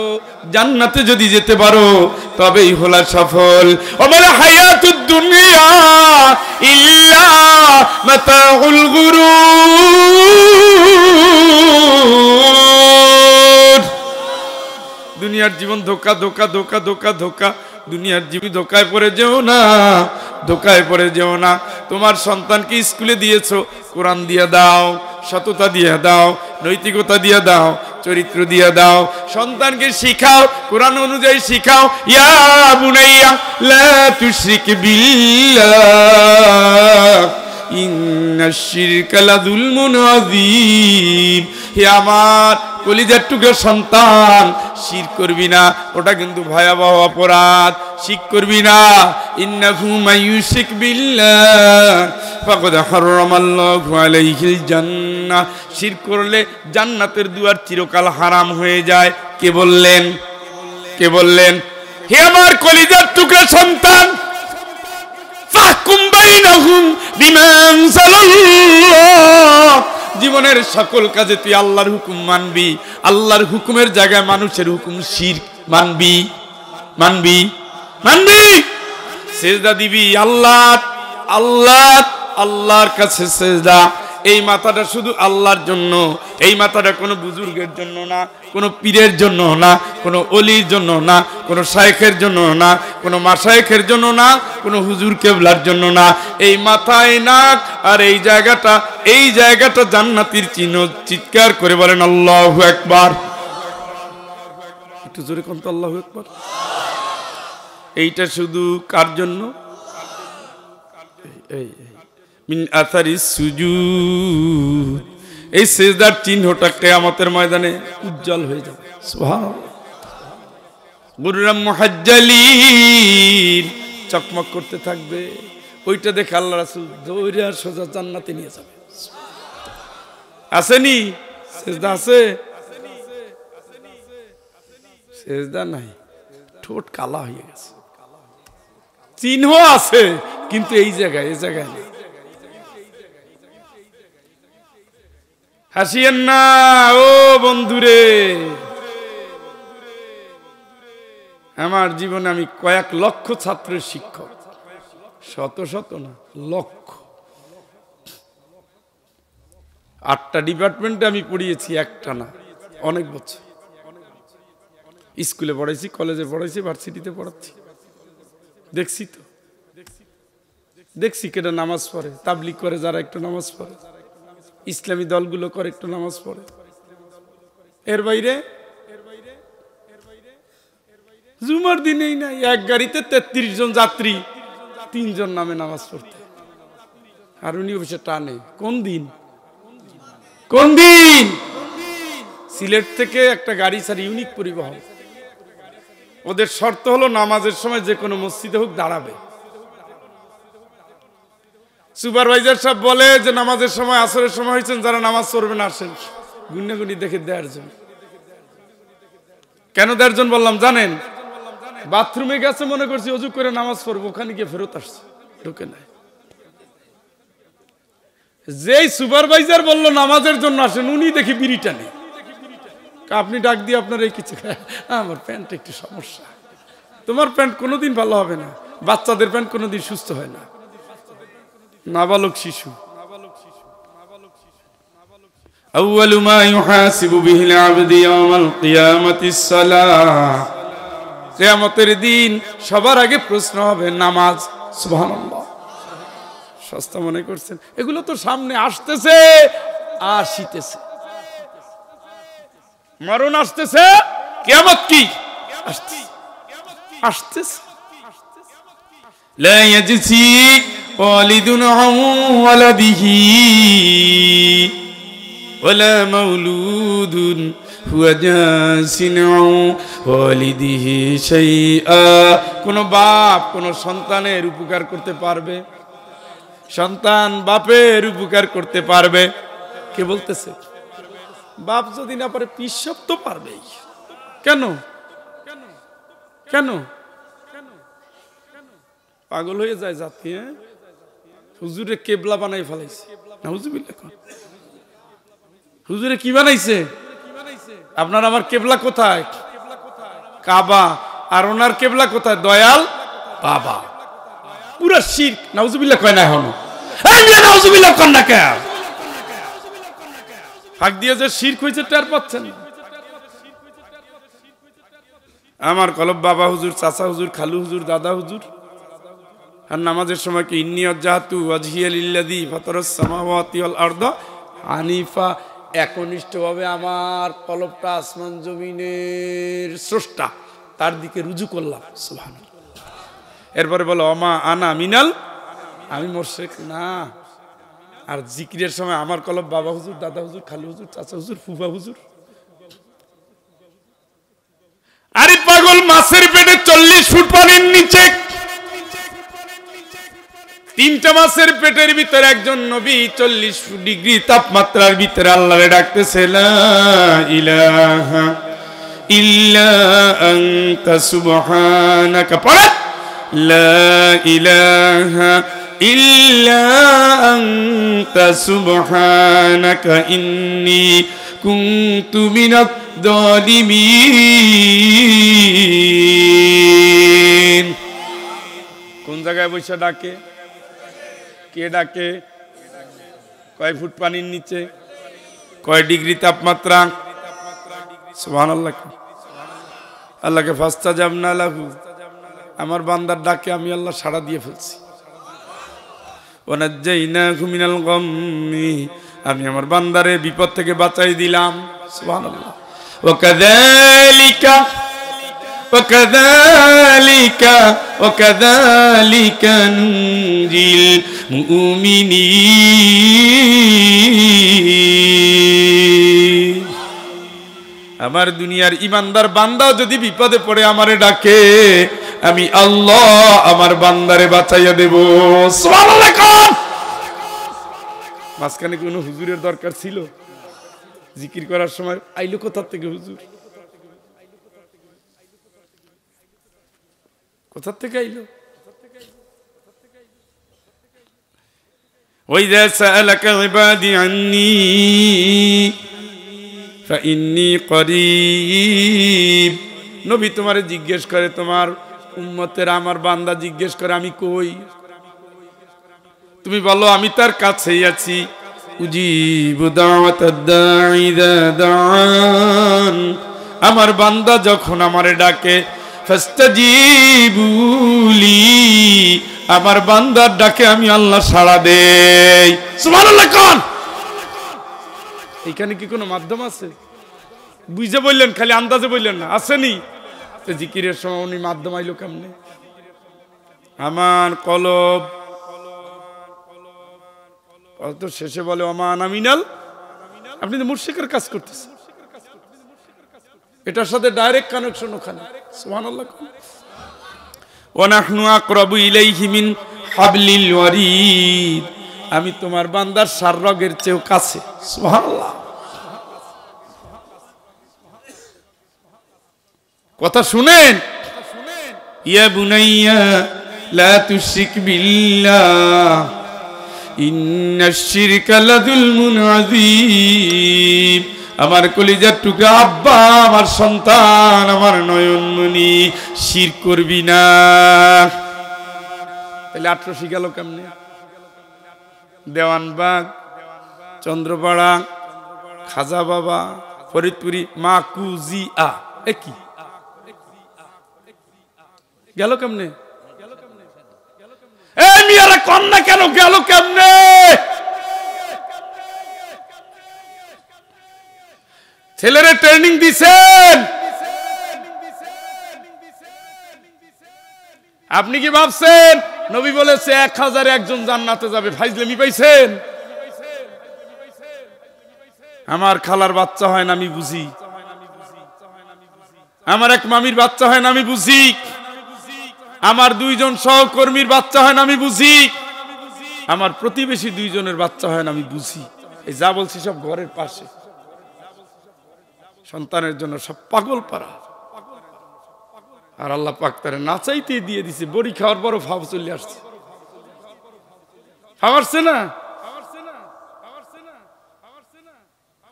জান্নাতে যদি যেতে পারো, তবেই হলা সফল। ওমাল হায়াতুদ দুনিয়া ইল্লা মাতাউল গুরুর। দুনিয়ার জীবন ধোকা ধোকা ধোকা ধোকা ধোকা, দুনিয়ার জীবন ধোকায় পড়ে যেও না, ধোকায় পড়ে যেও না। তোমার সন্তানকে স্কুলে দিয়েছো, কোরআন দিয়ে দাও, সততা দিয়ে দাও, নৈতিকতা দিয়ে দাও, চরিত্র দিয়ে দাও। সন্তানকে শিখাও, কোরআন অনুযায়ী শিখাও। ইয়া বুনাইয়া লা তুশরিক বিল্লাহ ইন্নাশ শিরকা লাযুলমুন আযীম। হে আমার কলিজার টুকরা সন্তান, শিরক করবি না, ওটা কিন্তু ভয়াবহ অপরাধ। শিরক করবি না। ইন্নাহু মাইয়ুশরিক বিল্লাহ ফাকাদ হারামাল্লাহু আলাইহিল জান্নাহ। শিরক করলে জান্নাতের দুয়ার চিরকাল হারাম হয়ে যায়। কে বললেন? কে বললেন? হে আমার কলিজার টুকরা সন্তান, ফাহকুম বাইনাহুম বিমা আনজালাল্লাহ। জীবনের সকল কাজে তুই আল্লাহর হুকুম মানবি, আল্লাহর হুকুমের জায়গায় মানুষের হুকুম শিরক মানবি, মানবি মানবি। সেজদা দিবি আল্লাহর কাছে সেজদা। এই মাথাটা শুধু আল্লাহর জন্য, এই মাথাটা কোনো বুজুর্গের জন্য না, কোনো পীরের জন্য না, কোনো অলির জন্য না, কোনো শায়েখের জন্য না, কোনো মাশায়েখের জন্য না, কোনো হুজুর কেবলার জন্য না। এই মাথায় নাক আর এই জায়গাটা জান্নাতের চিহ্ন। চিৎকার করে বলেন আল্লাহু আকবার। একটু জোরে কোন তো আল্লাহু আকবার। এইটা শুধু কার জন্য? মিন আথারিস সুজুদ। এই সিজদার চিহ্নটা কিয়ামতের ময়দানে উজ্জ্বল হয়ে যাবে। সুবহানাল্লাহ। গুররাম মুহাজ্জালিন, চকমক করতে থাকবে। ওইটা দেখে আল্লাহ রাসূল দৌড়ে সোজা জান্নাতে নিয়ে যাবে। আসেনি? সিজদা আছে? সিজদা নাই, ঠোঁট কালা হয়ে গেছে। চিহ্ন আছে কিন্তু এই জায়গায় নেই। হাসিয়েন না ও বন্ধুরে। আমার জীবনে আমি কয়েক লক্ষ ছাত্রের শিক্ষক, শত শত না, লক্ষ। 8টা ডিপার্টমেন্টে আমি পড়িয়েছি, একটা না, অনেক বছর। স্কুলে পড়াইছি, কলেজে পড়াইছি, ভার্সিটিতে পড়াচ্ছি। দেখছি কেটা নামাজ পড়ে, তাবলিগ করে যারা একটু নামাজ পড়ে, ইসলামী দলগুলো করে একটু নামাজ পড়ে। এর বাইরে জুমার দিনেই নাই, এক গাড়িতে 33 জন যাত্রী, 3 জন নামে নামাজ পড়তে। আর উনি অবশ্য টানে। কোন দিন? কোন দিন? সিলেট থেকে একটা গাড়ি ছাড়ি, ইউনিক পরিবহন। ওদের শর্ত হলো নামাজের সময় যে কোনো মসজিদে হোক দাঁড়াবে। সুপারভাইজার সাহেব বলে যে নামাজের সময়, আসরের সময় হয়েছেন, যারা নামাজ পড়বেন আসেন। গুন্নাগুনি দেখে 1.5 জন। কেন 1.5 জন বললাম জানেন? বাথরুমে গেছে, মনে করছি অজু করে নামাজ পড়বো, ওখানে গিয়ে ফেরত আসছে, ঢুকে নাই। যেই সুপারভাইজার বললো নামাজের জন্য আসেন, উনি দেখি বিড়ি টানে। আপনি ডাক দিয়ে আপনার এই কিছু, আমার প্যান্ট একটু সমস্যা। তোমার প্যান্ট কোনোদিন ভালো হবে না, বাচ্চাদের প্যান্ট কোনোদিন সুস্থ হয় না। নাবালক শিশু। আউয়ালু মা ইউহাসিবু বিহিল আবদু ইয়াওমাল কিয়ামাতিস সালাহ। কিয়ামতের দিন সবার আগে প্রশ্ন হবে নামাজ। সুবহানাল্লাহ। সস্তা মনে করছেন? এগুলো তো সামনে আসতেছে, আসিতেছে। মরণ আসতেছে, কিয়ামত কি আসতেছে। লা ইয়াজসি ওয়ালিদুন আন ওয়ালাদিহি ওয়ালা মাউলুদুন হুয়া জাসিন আন ওয়ালিদিহি শাইআ। কোন বাপ কোন সন্তানের উপকার করতে পারবে? সন্তান বাপের উপকার করতে পারবে? কে বলতেছে? বাপ যদি না পারে, পিসব তো পারবেই। কেন? কেন পাগল হয়ে যায় জাতি? হুজুরে কেবলা বানাই ফেলাইছে। নাউজুবিল্লাহ। হুজুরে কি বানাইছে? আপনার আমার কেবলা কোথায়? কাবা। আর ওনার কেবলা কোথায়? দয়াল বাবা। পুরা শিরক। নাউজুবিল্লাহ কয় না এখনো? নাউজুবিল্লাহ কন না কে? ফাঁক দিয়ে যে শিরক হয়েছে টের পাচ্ছেন। আমার কলব বাবা হুজুর, চাচা হুজুর, খালু হুজুর, দাদা হুজুর। আর নামাজের সময় কি ইন্নী ওয়াজজাহতু ওয়াজহিয়া লিল্লাযী ফাতারাস সামাওয়াতি ওয়াল আরদা হানিফা। একনিষ্ঠভাবে আমার কলবটা আসমান জমিনের স্রষ্টা, তার দিকে রুজু করলাম। সুবহানাল্লাহ। এরপরে বলো ওমা আনা মিনাল, আমি মুশরিক না। আর জিকিরের সময় আমার কলব বাবা হুজুর, দাদা হুজুর, খালু হুজুর, চাচা হুজুর, ফুফা হুজুর। আরে পাগল, মাছের পেটে 40 ফুট পানির নিচে 3টা মাছের পেটের ভিতরে একজন নবী 40 ডিগ্রি তাপমাত্রার ভিতরে আল্লাহরে ডাকতেছে, লা ইলাহা ইল্লা আনতা সুবহানাকা। পড়ে লা ইলাহা ইল্লা আনতা সুবহানাকা ইন্নী কুনতু মিনাজ জালিমিন। কোন জায়গায় বসে ডাকে? কে ডাকে? কয় ফুট পানির নিচে, কয় ডিগ্রি তাপমাত্রা? সুবহানাল্লাহ। আল্লাহকে ফাস্তাজাবনা লাহু, আমার বান্দার ডাকে আমি আল্লাহ সাড়া দিয়ে ফেলছি। ওয়ানাজ্জাইনাহু মিনাল গাম্মি, আমি আমার বান্দারে বিপদ থেকে বাঁচাই দিলাম। সুবহানাল্লাহ। ওয়াকাযালিকা নুনজিল মুমিনিন। আমার দুনিয়ার ইমানদার বান্দা যদি বিপদে পড়ে আমারে ডাকে, আমি আল্লাহ আমার বান্দারে বাঁচাইয়া দেব। সুবহানাল্লাহ। মাঝখানে কোনো হুজুরের দরকার ছিল? জিকির করার সময় আইলো কোথা থেকে হুজুর? কোথা থেকে আইলো? ওয়াইযা সাআলাকা ইবাদি আন্নী ফাইন্নী করিব। নবী তোমারে জিজ্ঞেস করে, তোমার উম্মতের আমার বান্দা জিজ্ঞেস করে আমি কই, তুমি বলো আমি তার কাছেই আছি। উজিবু দাওয়াতাদ দাঈ ইযা দাআন, আমার বান্দা যখন আমারে ডাকে, ফাস্তাজিবুলি, আমার বান্দার ডাকে আমি আল্লাহ সাড়া দেই। সুবহানাল্লাহ। কোন এখানে কি কোনো মাধ্যম আছে? বুঝে বললেন, খালি আন্দাজে বললেন না, আসেনি? জিকিরের সময় উনি মাধ্যম আইলো কেমনে? আমার কলব তো শেষে বলে ওমা আনা মিনাল আপনি তো মুশরিকের কাজ করতেছেন। এটার সাথে ডাইরেক্ট কানেকশন ওখানে। সুবহানাল্লাহ। ওয়া নাহনু আকরাবু ইলাইহি মিন হাবলিল ওয়ারিদ, আমি তোমার বান্দার শাররগের চেয়েও কাছে। সুবহানাল্লাহ। কথা শুনেন। ইয়া বুনাইয়া লা তুশরিক বিল্লাহ ইন্নাশ শিরকা লাযুলমুন আযীম। আমার কলিজার টুকরা আব্বা, আমার সন্তান, আমার নয়নমণি, শিরক করবি না। তাহলে ৮০০ গেল কেমনে? দেওয়ানবাগ, চন্দ্রপাড়া, খাজা বাবা, ফরিদপুরি, মাকুজিয়া, একই গেল কেমনে? এই মিয়ারা কন্যা কেন গেল কেমনে? ছেলেরে ট্রেনিং দিছেন। আপনি কি ভাবছেন নবী বলেছে ১০০০ একজন জান্নাতে যাবে? ফাইজলামি পাইছেন? আমার খালার বাচ্চা হয় না আমি বুঝি, আমার এক মামির বাচ্চা হয় না আমি বুঝি, আমার ২ জন সহকর্মীর বাচ্চা হয় না আমি বুঝি, আমার প্রতিবেশী ২ জনের বাচ্চা হয় না আমি বুঝি। এই যা বলছি সব ঘরের পাশে। সন্তানের জন্য সব পাগল পারা। আর আল্লাহ পাক তারে না চাইতে দিয়ে দিছে। বড়ি খাওয়ার পরও ফাও চলে আসছে। খাওয়ারছে না?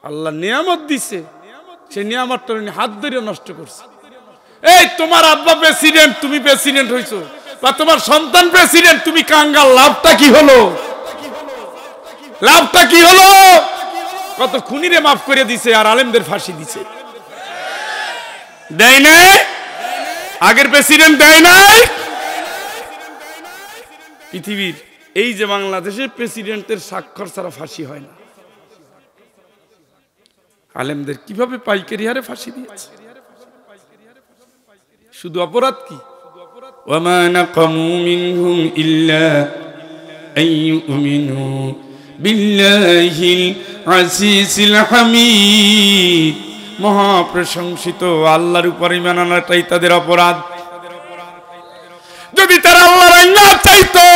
আল্লাহ নিয়ামত দিছে, সে নিয়ামতটা হাত ধরে নষ্ট করছে। এই তোমার আব্বা প্রেসিডেন্ট, তুমি প্রেসিডেন্ট হইছো, বা তোমার সন্তান প্রেসিডেন্ট, তুমি কাঙ্গাল। লাভটা কি হলো? লাভটা কি হলো? কত খুনিরে মাফ করে দিছে আর আলেমদের ফাঁসি দিছে। দেয় নাই? আগের প্রেসিডেন্ট দেয় নাই? পৃথিবীর এই যে বাংলাদেশের প্রেসিডেন্টের স্বাক্ষর ছাড়া ফাঁসি হয় না। আলেমদের কিভাবে পাইকারি হারে ফাঁসি দিয়েছে। শুধু অপরাধ কি? ওয়ামা নাকামু মিনহুম ইল্লা আইয়ুমিনু বিল্লাহিল আসিসিল হামিদ। মহাপ্রশংসিত আল্লাহর উপর ঈমান আনাটাই তাদের অপরাধ। যদি তারা আল্লাহর আইন না চাইতো,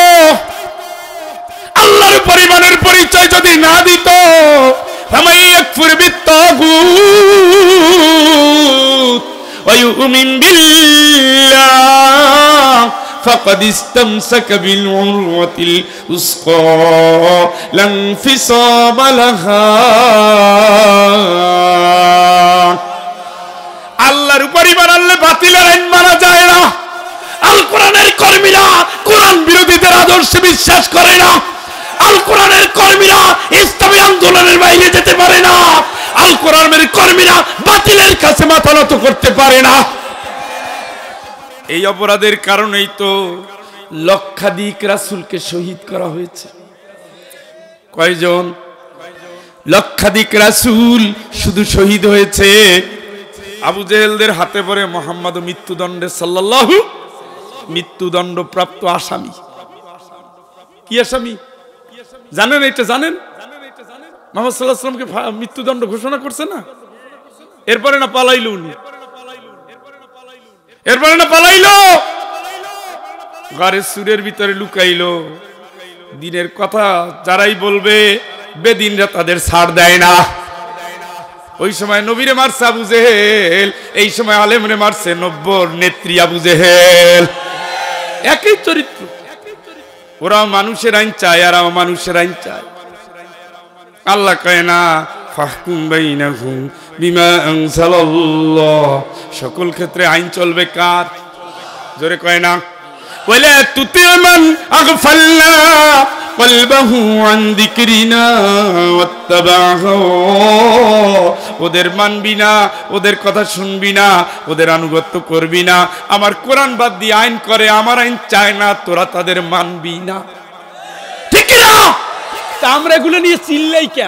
আল্লাহর উপর ঈমানের পরিচয় যদি না দিত, ফামান ইয়াকফুর বিত্তাগুত ওয়া ইউমিন বিল্লাহ ফাকাদ ইসতামসাকা বিল উরওয়াতিল উসকা লা ইনফিসামা লাহা। আল্লাহর উপর ঈমান আনলে বাতিলের আইন মানা যায় না। আল কোরআনের কর্মীরা কোরআন বিরোধীদের আদর্শে বিশ্বাস করে না। আল কোরআনের কর্মীরা ইসলামী আন্দোলনের বাইরে যেতে পারে না। আল কোরআনের কর্মীরা বাতিলের কাছে মাথা নত করতে পারে না। এই অপরাধের কারণেই তো লক্ষাধিক রাসূলকে শহীদ করা হয়েছে। কয়জন? লক্ষাধিক রাসূল শুধু শহীদ হয়েছে। আবু জেহেলদের হাতে পড়ে মুহাম্মদ মৃত্যুদণ্ডে সাল্লাল্লাহু মৃত্যুদণ্ড প্রাপ্ত আসামি। কি আসামি জানেন? এটা জানেন? মুহাম্মদ সাল্লাল্লাহু আলাইহি ওয়াসাল্লামকে মৃত্যুদণ্ড ঘোষণা করছে না? এরপরে না পালাইলো উনি? এরপরে না পালাইলো? ঘরের সুরের ভিতরে লুকাইলো। দিনের কথা যারাই বলবে বেদিনরা তাদের ছাড় দেয় না। ওই সময় নবীরে মারছে আবু জেহেল, এই সময় আলেমরে মারছে নব্বর নেত্রী আবু জেহেল। একই চরিত্র। ওরা মানুষের আইন চায় আর মানুষের আইন চায়। আল্লাহ কয় না ফাহকুম বাইনাহুম বিমা আনজালাল্লাহ, সকল ক্ষেত্রে আইন চলবে কার? জোরে কয় না। ওয়ালা তুতিমান আগফালনা কলবাহু আন যিকরিনা ওয়াত্তাবা ওদের মানবি না, ওদের কথা শুনবি না, ওদের আনুগত্য করবি না। আমার কোরআন বাদ দিয়ে আইন করে, আমার আইন চায় না, তোরা তাদের মানবি না। ঠিক না? তা আমরা এগুলো নিয়ে চিল্লাই কে?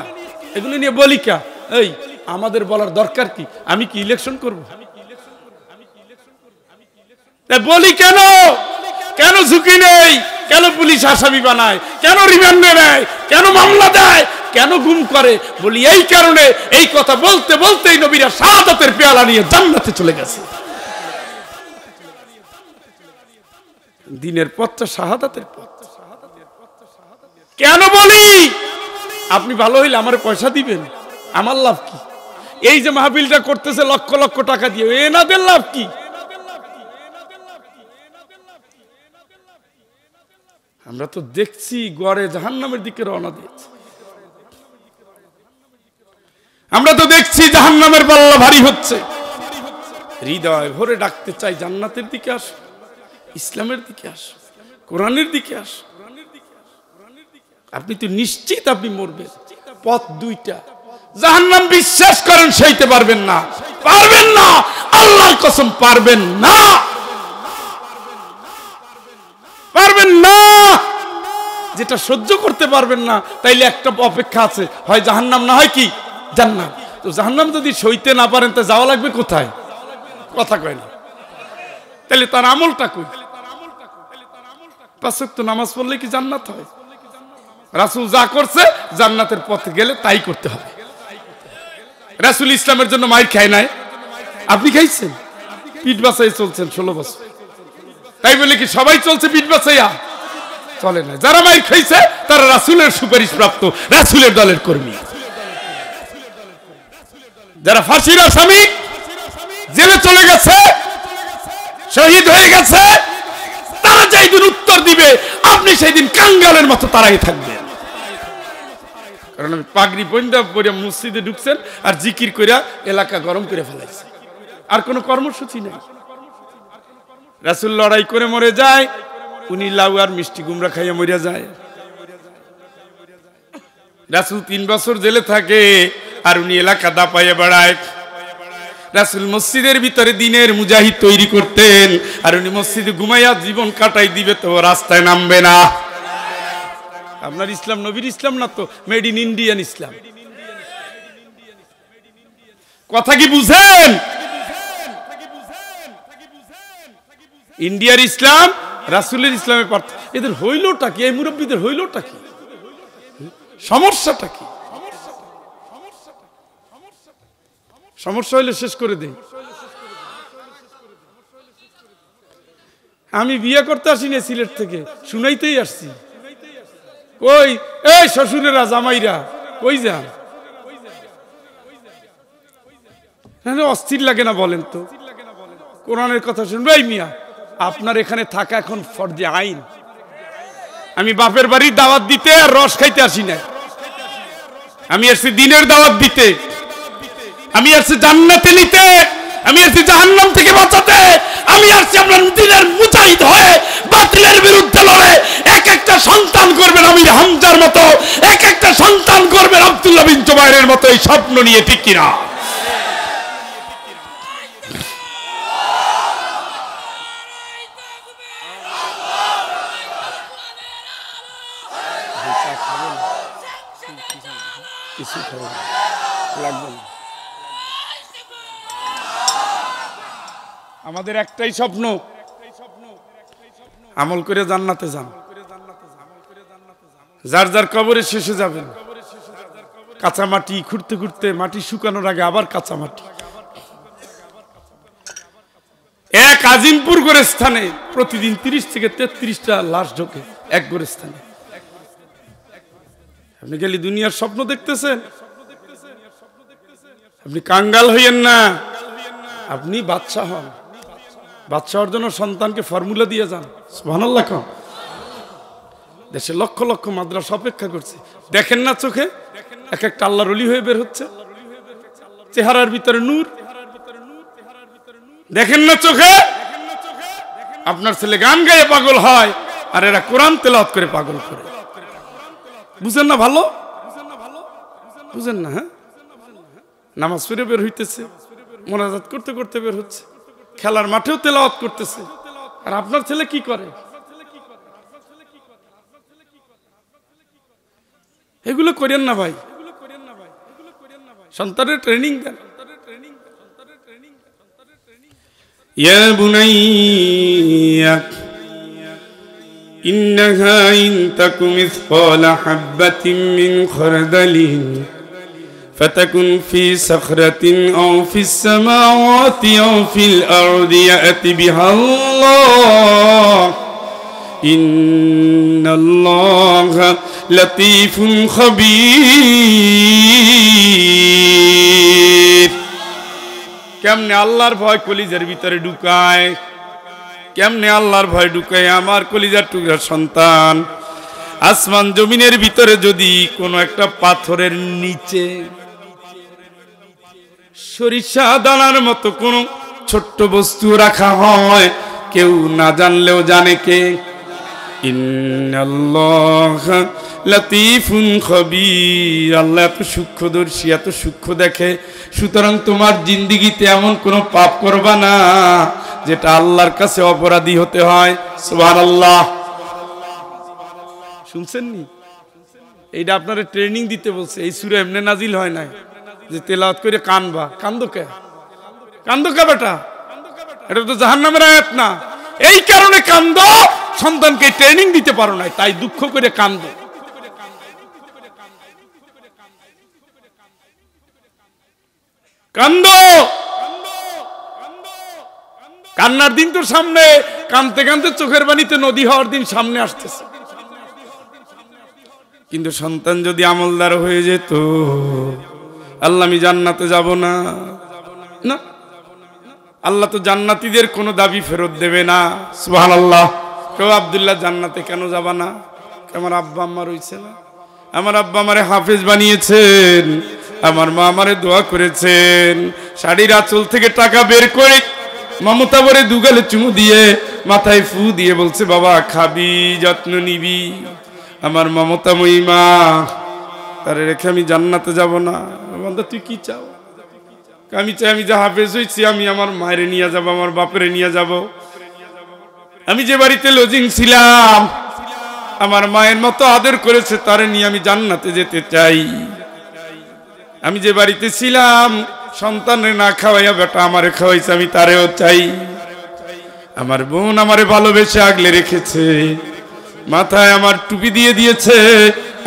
এগুলো নিয়ে বলি কে? এই আমাদের বলার দরকার কি? আমি কি ইলেকশন করব? বলি কেন? কেন ঝুঁকি নেই? কেন পুলিশ আসামি বানায়? কেন রিমান্ডে নেয়? কেন মামলা দেয়? কেন গুম করে? বলি এই কারণে, এই কথা বলতে বলতেই নবীরা শাহাদাতের পেয়ালা নিয়ে জান্নাতে চলে গেছে। দিনের পথটা শাহাদাতের পথ। কেন বলি? আপনি ভালো হইলে আমার পয়সা দিবেন, আমার লাভ কি? এই যে মাহফিলটা করতেছে লক্ষ লক্ষ টাকা দিয়ে, এনাদের লাভ কি? আমরা তো দেখছি গড়ে জাহান্নামের দিকে রওনা দিয়েছে। আমরা তো দেখছি জাহান্নামের পাল্লা ভারী হচ্ছে। হৃদয় ভরে ডাকতে চাই জান্নাতের দিকে আসো, ইসলামের দিকে আসো, কোরআনের দিকে আসো। আপনি তো নিশ্চিত আপনি মরবেন। পথ দুইটা, জাহান্নাম বিশ্বাস করেন সইতে পারবেন না, পারবেন না, আল্লাহর কসম পারবেন না, পারবেন না। যেটা সহ্য করতে পারবেন না, তাইলে একটা অপেক্ষা আছে, হয় জাহান্নাম না হয় কি জান্নাত। তো জাহান্নাম যদি সইতে না পারেন তা যাওয়া লাগবে কোথায়? কথা কয় না। তাহলে তার আমলটা কই? 5 ওয়াক্ত নামাজ পড়লে কি জান্নাত হয়? রাসূল যা করছে জান্নাতের পথে গেলে তাই করতে হবে। রাসূল ইসলামের জন্য মাইর খায় নাই, আপনি খাইছেন? পিঠ বাঁচাই চলছেন 16 বছর, তাই বলে কি সবাই চলছে পিঠ বাঁচাইয়া? চলে না। যারা মাইর খাইছে তারা রাসূলের সুপারিশ প্রাপ্ত, রাসূলের দলের কর্মী। যারা ফাঁসির আসামি, জেলে চলে গেছে, শহীদ হয়ে গেছে, তারা যেদিন উত্তর দিবে আপনি সেই দিন কাঙ্গালের মতো তারাই থাকবেন। কারণ আমি পাগড়ি বন্ধা পরে মসজিদে ঢুকছেন আর জিকির কইরা এলাকা গরম করে ফেলাইছে, আর কোনো কর্মসূচি নেই। রাসূল লড়াই করে মরে যায়, উনি লাউ আর মিষ্টি কুমড়া খাইয়া মরিয়া যায়। রাসূল 3 বছর জেলে থাকে আর উনি এলাকা দাপাইয়া বেড়ায়। রাসূল মসজিদের ভিতরে দিনের মুজাহিদ তৈরি করতেন, আর উনি মসজিদে ঘুমাইয়া জীবন কাটাই দিবে, তো রাস্তায় নামবে না। আপনার ইসলাম নবীর ইসলাম না তো, মেড ইন ইন্ডিয়ান ইসলাম। কথা কি বুঝেন? ইন্ডিয়ার ইসলাম রাসূলের ইসলামের পার্থক্য। এদের হইলটা কি? এই মুরব্বীদের হইলটা কি? সমস্যাটা কি? সমস্যা হইলে শেষ করে দেই। আমি বিয়ে করতে আসি না সিলেট থেকে, শুনাইতেই আসছি। কই এই শ্বশুরেরা জামাইরা কই যান? অস্থির লাগে না বলেন তো? কোরআনের কথা শুনবে। এই মিয়া, আপনার এখানে থাকা এখন ফরজে আইন। আমি বাপের বাড়ির দাওয়াত দিতে আর রস খাইতে আসি না, আমি আসছি দিনের দাওয়াত দিতে, আমি আসছি জান্নাতে নিতে, আমি আসছি জাহান্নাম থেকে বাঁচাতে, আমি আসছি আপনার দিনের মুজাহিদ হয়ে বাতিলের বিরুদ্ধে লড়ে। এক একটা সন্তান করবেন আমির হামজার মতো, এক একটা সন্তান করবেন আব্দুল্লাহ বিন জুবাইরের মতো, এই স্বপ্ন নিয়ে, ঠিক কিনা? আমাদের একটাই স্বপ্ন, আমল করে জান্নাতে যান। যার যার কবরে শেষে যাবেন, কাঁচা মাটি খুঁড়তে খুঁড়তে মাটি শুকানোর আগে আবার কাঁচা মাটি। এক আজিমপুর গোরস্থানে প্রতিদিন 30 থেকে 33টা লাশ ঢোকে এক গোরস্থানে। আপনি গেলি দুনিয়ার স্বপ্ন দেখতেছেন, আপনি কাঙ্গাল হইয়েন না, আপনি বাদশা হন। বাদশা হওয়ার জন্য সন্তানকে ফর্মুলা দিয়ে যান। সুবহানাল্লাহ। দেশে লক্ষ লক্ষ মাদ্রাসা অপেক্ষা করছে, দেখেন না চোখে? এক একটা আল্লাহর ওলি হয়ে বের হচ্ছে, চেহারার ভিতরে নূর, দেখেন না চোখে? আপনার ছেলে গান গায়ে পাগল হয়, আর এরা কোরআন তেলাওয়াত করে পাগল করে। বুঝেন না? ভালো বুঝেন না? হ্যাঁ, নামাজ পড়ে বের হইতেছে, মোনাজাত করতে করতে বের হচ্ছে, খেলার মাঠেও তেলাওয়াত করতেছে, আর আপনার ছেলে কি করে? এগুলো করেন না ভাই, সন্তানের ট্রেনিং দেন। ইয়া বুনাইয়া ইন্নাহা ইন তাকু মিসকালা হাববাতিন মিন খারদালিন ফাতাকুন ফি সাখরাতিন আও ফিস সামাওয়াতি আও ফিল আরদি ইয়াতি বিহাল্লাহ ইন্নাল্লাহা লাতীফুন খাবীর। কেমনে আল্লাহর ভয় কলিজার ভিতরে ঢুকায়, কেমনে আল্লাহর ভয় ঢুকায় আমার কলিজার টুকরা সন্তান। আসমান জমিনের ভিতরে যদি কোনো একটা পাথরের নিচে সরিষা দানার মতো কোনো ছোট্ট বস্তু রাখা হয়, কেউ না জানলেও জানে কে? ইন্নাল্লাহা লাতীফুন খাবীর। আল্লাহ এত সূক্ষ্মদর্শী, এত সূক্ষ্ম দেখে। সুতরাং তোমার জিন্দেগিতে এমন কোনো পাপ করবা না যেটা আল্লাহর কাছে অপরাধী হতে হয়। সুবহানাল্লাহ। শুনছেন নি? এইটা আপনারা ট্রেনিং দিতে বলছে। এই সূরা এমনি নাজিল হয় নাই যে তেলাওয়াত করে কানবা। কান্দো কে? কান্দো কে বেটা? এটা তো জাহান্নামের আয়াত না। এই কারণে কান্দো, সন্তানকে ট্রেনিং দিতে পারো না, তাই দুঃখ করে কান্দো। কান্দো, কান্নার দিন তো সামনে। কানতে কানতে চোখের পানিতে নদী হওয়ার দিন সামনে আসতেছে। কিন্তু সন্তান যদি আমলদার হয়ে যেত, আল্লাহ আমি জান্নাতে যাব না, না, আল্লাহ তো জান্নাতীদের কোনো দাবি ফেরত দেবে না। সুবহানাল্লাহ। কেউ আব্দুল্লাহ জান্নাতে কেন যাবা না? আমার আব্বা আম্মা রইছে না? আমার আব্বা আমারে হাফেজ বানিয়েছেন, আমার মা আমারে দোয়া করেছেন, শাড়ির আঁচল থেকে টাকা বের করে মমতা ভরে দুগালে চুমু দিয়ে মাথায় ফু দিয়ে বলছে, বাবা খাবি, যত্ন নিবি। আমার মমতাময়ী মা, তারে রেখে আমি জান্নাতে যাব না। বান্দা তুই কি চাও? আমি চাই আমি যা হাফেজ হয়েছি আমি আমার মায়ের নিয়ে যাব, আমার বাপের নিয়ে যাব। আমি যে বাড়িতে লজিং ছিলাম আমার মায়ের মতো আদর করেছে, তারে নিয়ে আমি জান্নাতে যেতে চাই। আমি যে বাড়িতে ছিলাম সন্তানের না খাওয়াইয়া বেটা আমারে খাওয়াইছে, আমি তারেও চাই। আমার বোন আমারে ভালোবেসে আগলে রেখেছে, মাথায় আমার টুপি দিয়ে দিয়েছে,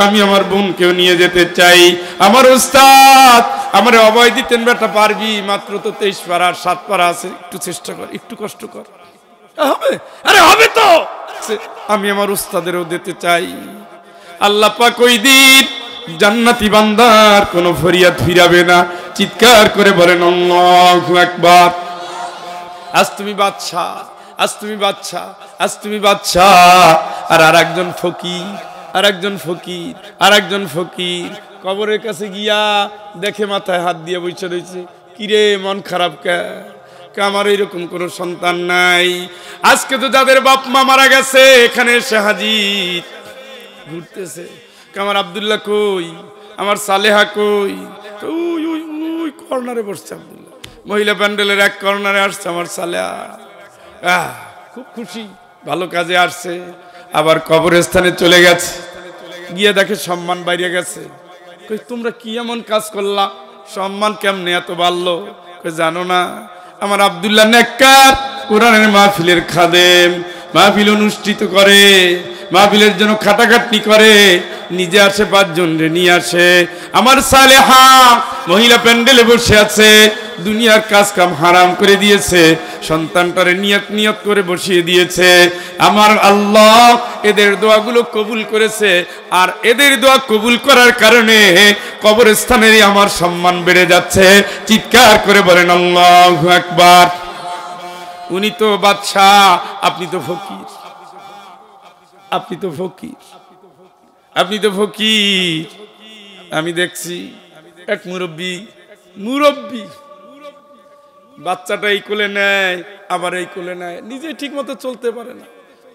আমি আমার বোনকেও নিয়ে যেতে চাই। আমার ওস্তাদ আমারে অভয় দিতেন, বেটা পারবি, মাত্র তো 23 পারা 7 পারা আছে, একটু চেষ্টা কর, একটু কষ্ট কর, হবে। আরে হবে তো। আমি আমার উস্তাদেরও দিতে চাই। আল্লাহ পাক ওই দিন জান্নাতি বান্দার কোনো ফরিয়াদ ফিরাবে না। চিৎকার করে বলেন আল্লাহু আকবার। আজ তুমি বাদশা, আজ তুমি বাদশা, আজ তুমি বাদশা। আর একজন ফকির, আর একজন ফকির, আর একজন ফকির কবরের কাছে গিয়া দেখে মাথায় হাত দিয়ে বসে রয়েছে। কিরে মন খারাপ কে? আমার এরকম কোনো সন্তান নাই। আজকে তো যাদের বাপ মা মারা গেছে এখানে এসে হাজির ঘুরতেছে। আমার আব্দুল্লাহ কই, আমার সালেহা কই? ওই ওই ওই কর্নারে বসছে আব্দুল্লাহ, মহিলা প্যান্ডেলের এক কর্নারে আসছে আমার সালেহা। খুব খুশি, ভালো কাজে আসছে। আবার কবরস্থানে চলে গেছে, গিয়ে দেখে সম্মান বাইরে গেছে। কই তোমরা কি এমন কাজ করলা? সম্মান কেমনে এত বাড়লো? কই জানো না, আমার আব্দুল্লাহ নেককার, কোরআনের মাহফিলের খাদেম, মাহফিল অনুষ্ঠিত করে, মাহফিলের জন্য খাটাখাটনি করে, নিজে আসে 5 জন রে নিয়ে আসে। আমার সালেহা মহিলা প্যান্ডেলে বসে আছে, দুনিয়ার কাজ কাম হারাম করে দিয়েছে, সন্তানটারে নিয়ত করে বসিয়ে দিয়েছে। আমার আল্লাহ এদের দোয়াগুলো কবুল করেছে, আর এদের দোয়া কবুল করার কারণে কবরস্থানেরই আমার সম্মান বেড়ে যাচ্ছে। চিৎকার করে বলেন আল্লাহু আকবার। উনি তো বাদশাহ, আপনি তো ফকির, আপনি তো ফকির, আপনি তো ফকির। আমি দেখছি এক মুরব্বী বাচ্চাটা এই কোলে নেয়, আবার এই কোলে নেয়, নিজে ঠিক মতো চলতে পারে না।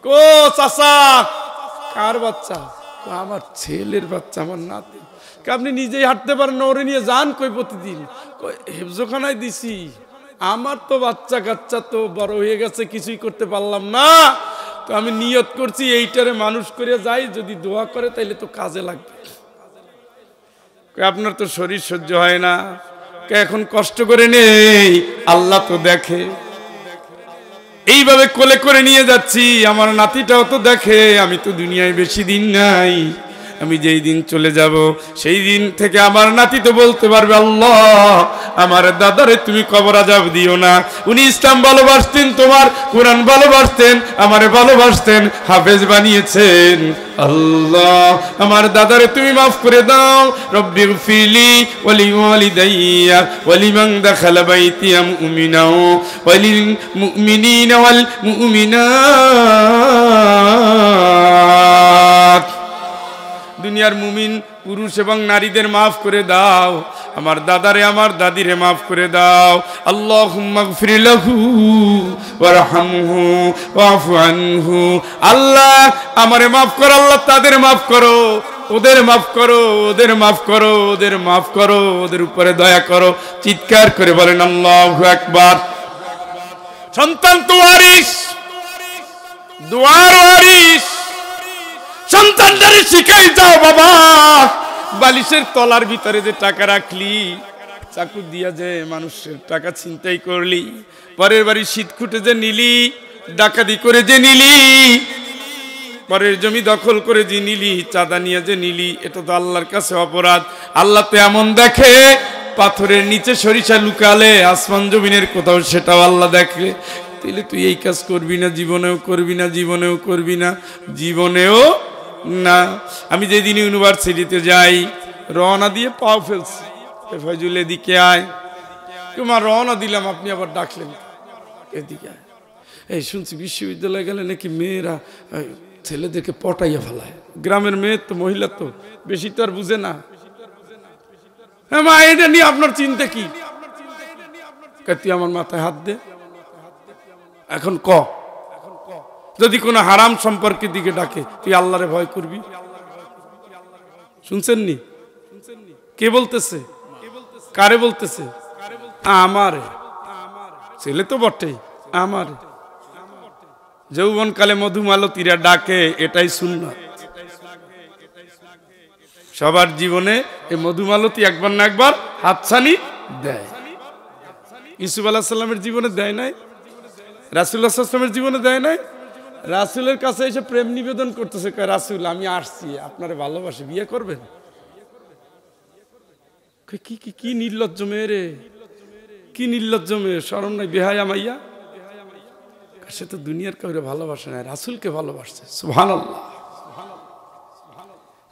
কো চাচা, কার বাচ্চা? আমার ছেলের বাচ্চা, আমার নাতি। আপনি নিজেই হাঁটতে পারেন না, ওরে নিয়ে যান কই প্রতিদিন? হেফজোখানায় দিছি। আমার তো বাচ্চা কাচ্চা তো বড় হয়ে গেছে, কিছুই করতে পারলাম না, তো আমি নিয়ত করছি এইটারে মানুষ করে যাই, যদি দোয়া করে তাইলে তো কাজে লাগবে। আপনার তো শরীর সহ্য হয় না, এখন কষ্ট করে নেই, আল্লাহ তো দেখে। এইভাবে কোলে করে নিয়ে যাচ্ছি, আমার নাতিটাও তো দেখে আমি তো দুনিয়ায় বেশি দিন নাই, আমি যেই দিন চলে যাব সেই দিন থেকে আমার নাতি তো বলতে পারবে, আল্লাহ আমার দাদারে তুমি কবর আযাব দিও না। উনি ইসলাম ভালোবাসতেন, তোমার কোরআন ভালোবাসতেন, আমারে ভালোবাসতেন, হাফেজ বানিয়েছেন। আল্লাহ আমার দাদারে তুমি মাফ করে দাও। রব্বিগফিরলি ওয়া লিওয়ালিদাইয়া ওয়া লিমান দাখালা বাইতিয়া মুমিনা ওয়া লিল মুমিনিনা ওয়াল মুমিনাত। দুনিয়ার মুমিন পুরুষ এবং নারীদের মাফ করে দাও, আমার দাদারে আমার দাদিরে মাফ করে দাও। আল্লাহুম্মা গফির লাহু ওয়ারহামহু ওয়াফু আনহু। আল্লাহ আমারে মাফ করো, আল্লাহ তাদের মাফ করো, ওদের মাফ করো, ওদের মাফ করো, ওদের মাফ করো, ওদের উপরে দয়া করো। চিৎকার করে বলেন আল্লাহু আকবার। সন্তান তো ওয়ারিস, দুয়ার ওয়ারিস। সন্তানটারে শিখাই যাও বাবা, বালিশের তলার ভিতরে যে টাকা রাখলি, চাকু দিয়া যে মানুষের টাকা ছিনতাই করলি, পরের বাড়ি শীত খুঁটে যে নিলি, ডাকাতি করে যে নিলি, পরের জমি দখল করে যে নিলি, চাঁদা নিয়ে যে নিলি, এটা তো আল্লাহর কাছে অপরাধ। আল্লাহ তো এমন দেখে, পাথরের নিচে সরিষা লুকালে আসমান জমিনের কোথাও সেটাও আল্লাহ দেখে। তাহলে তুই এই কাজ করবি না, জীবনেও করবি না, জীবনেও করবি না, জীবনেও না। আমি যেদিন ইউনিভার্সিটিতে যাই, রওনা দিয়ে পাও ফেলছি, ফয়জুল এদিকে আয়, তোমার রওনা দিলাম, আপনি আবার ডাকলেন এদিকে আয়। এই শুনছি বিশ্ববিদ্যালয়ে গেলে নাকি মেয়েরা ছেলেদেরকে পটাইয়া ফেলায়। গ্রামের মেয়ে তো, মহিলা তো বেশি তো আর বুঝে না। হ্যাঁ মা, এটা নিয়ে আপনার চিন্তা কি? তুই আমার মাথায় হাত দে, এখন ক, যদি কোনো হারাম সম্পর্কের দিকে ডাকে তুই আল্লাহরে ভয় করবি? শুনছেন নি? কে বলতেছে? কারে বলতেছে? আমারে। ছেলে তো বটে, আমারে। যৌবনকালে মধুমালতীরা ডাকে, এটাই সুন্নাত। সবার জীবনে এই মধুমালতী একবার না একবার হাতছানি দেয়। ইউসুফ আলাইহিস সালামের জীবনে দেয় নাই? রাসূলুল্লাহ সাল্লাল্লাহু আলাইহি ওয়াসাল্লামের জীবনে দেয় নাই? রাসূলের কাছে এসে প্রেম নিবেদন করতেছে, কয় রাসূল আমি আসছি, আপনারে ভালোবাসি, বিয়ে করবেন? কি কি কি নির্লজ্জ মেয়ে রে, কি নির্লজ্জ মেয়ে, শরম নাই, বেহায়া মাইয়া। সে তো দুনিয়ার কাউরে ভালোবাসে না, রাসূলকে ভালোবাসছে। সুবহানাল্লাহ।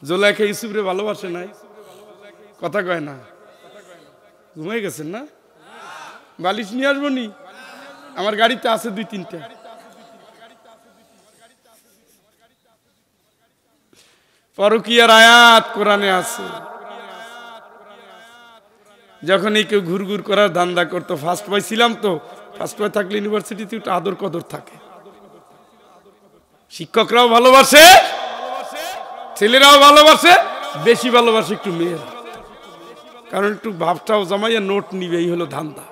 জুলাইখা ইউসুফরে ভালোবাসে নাই, কথা কয় না। ঘুমাই গেছেন না? বালিশ নিয়ে আসবো নি? আমার গাড়িতে আছে 2-3টা। পরকীয়ার আয়াত কোরআনে আছে। যখন এই কেউ ঘুরঘুর করার ধান্দা করতো, ফার্স্ট বয় ছিলাম তো, ফার্স্ট বয় থাকলে ইউনিভার্সিটিতে একটু আদর কদর থাকে। শিক্ষকরাও ভালোবাসে, ছেলেরাও ভালোবাসে, বেশি ভালোবাসে একটু মেয়েরা, কারণ একটু ভাবটাও জমাইয়া নোট নিবে, এই হলো ধান্দা।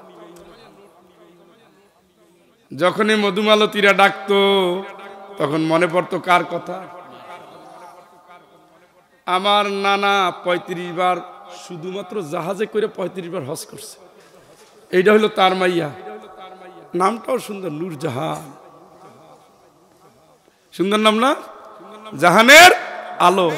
যখন এই মধুমালতীরা ডাকতো তখন মনে পড়তো কার কথা? আমার নানা 35 বার শুধুমাত্র জাহাজে করে 35 বার হজ করছে। এইটা হলো তার মাইয়া, নামটাও সুন্দর, নূরজাহান। সুন্দর নাম না? জাহানের আলো।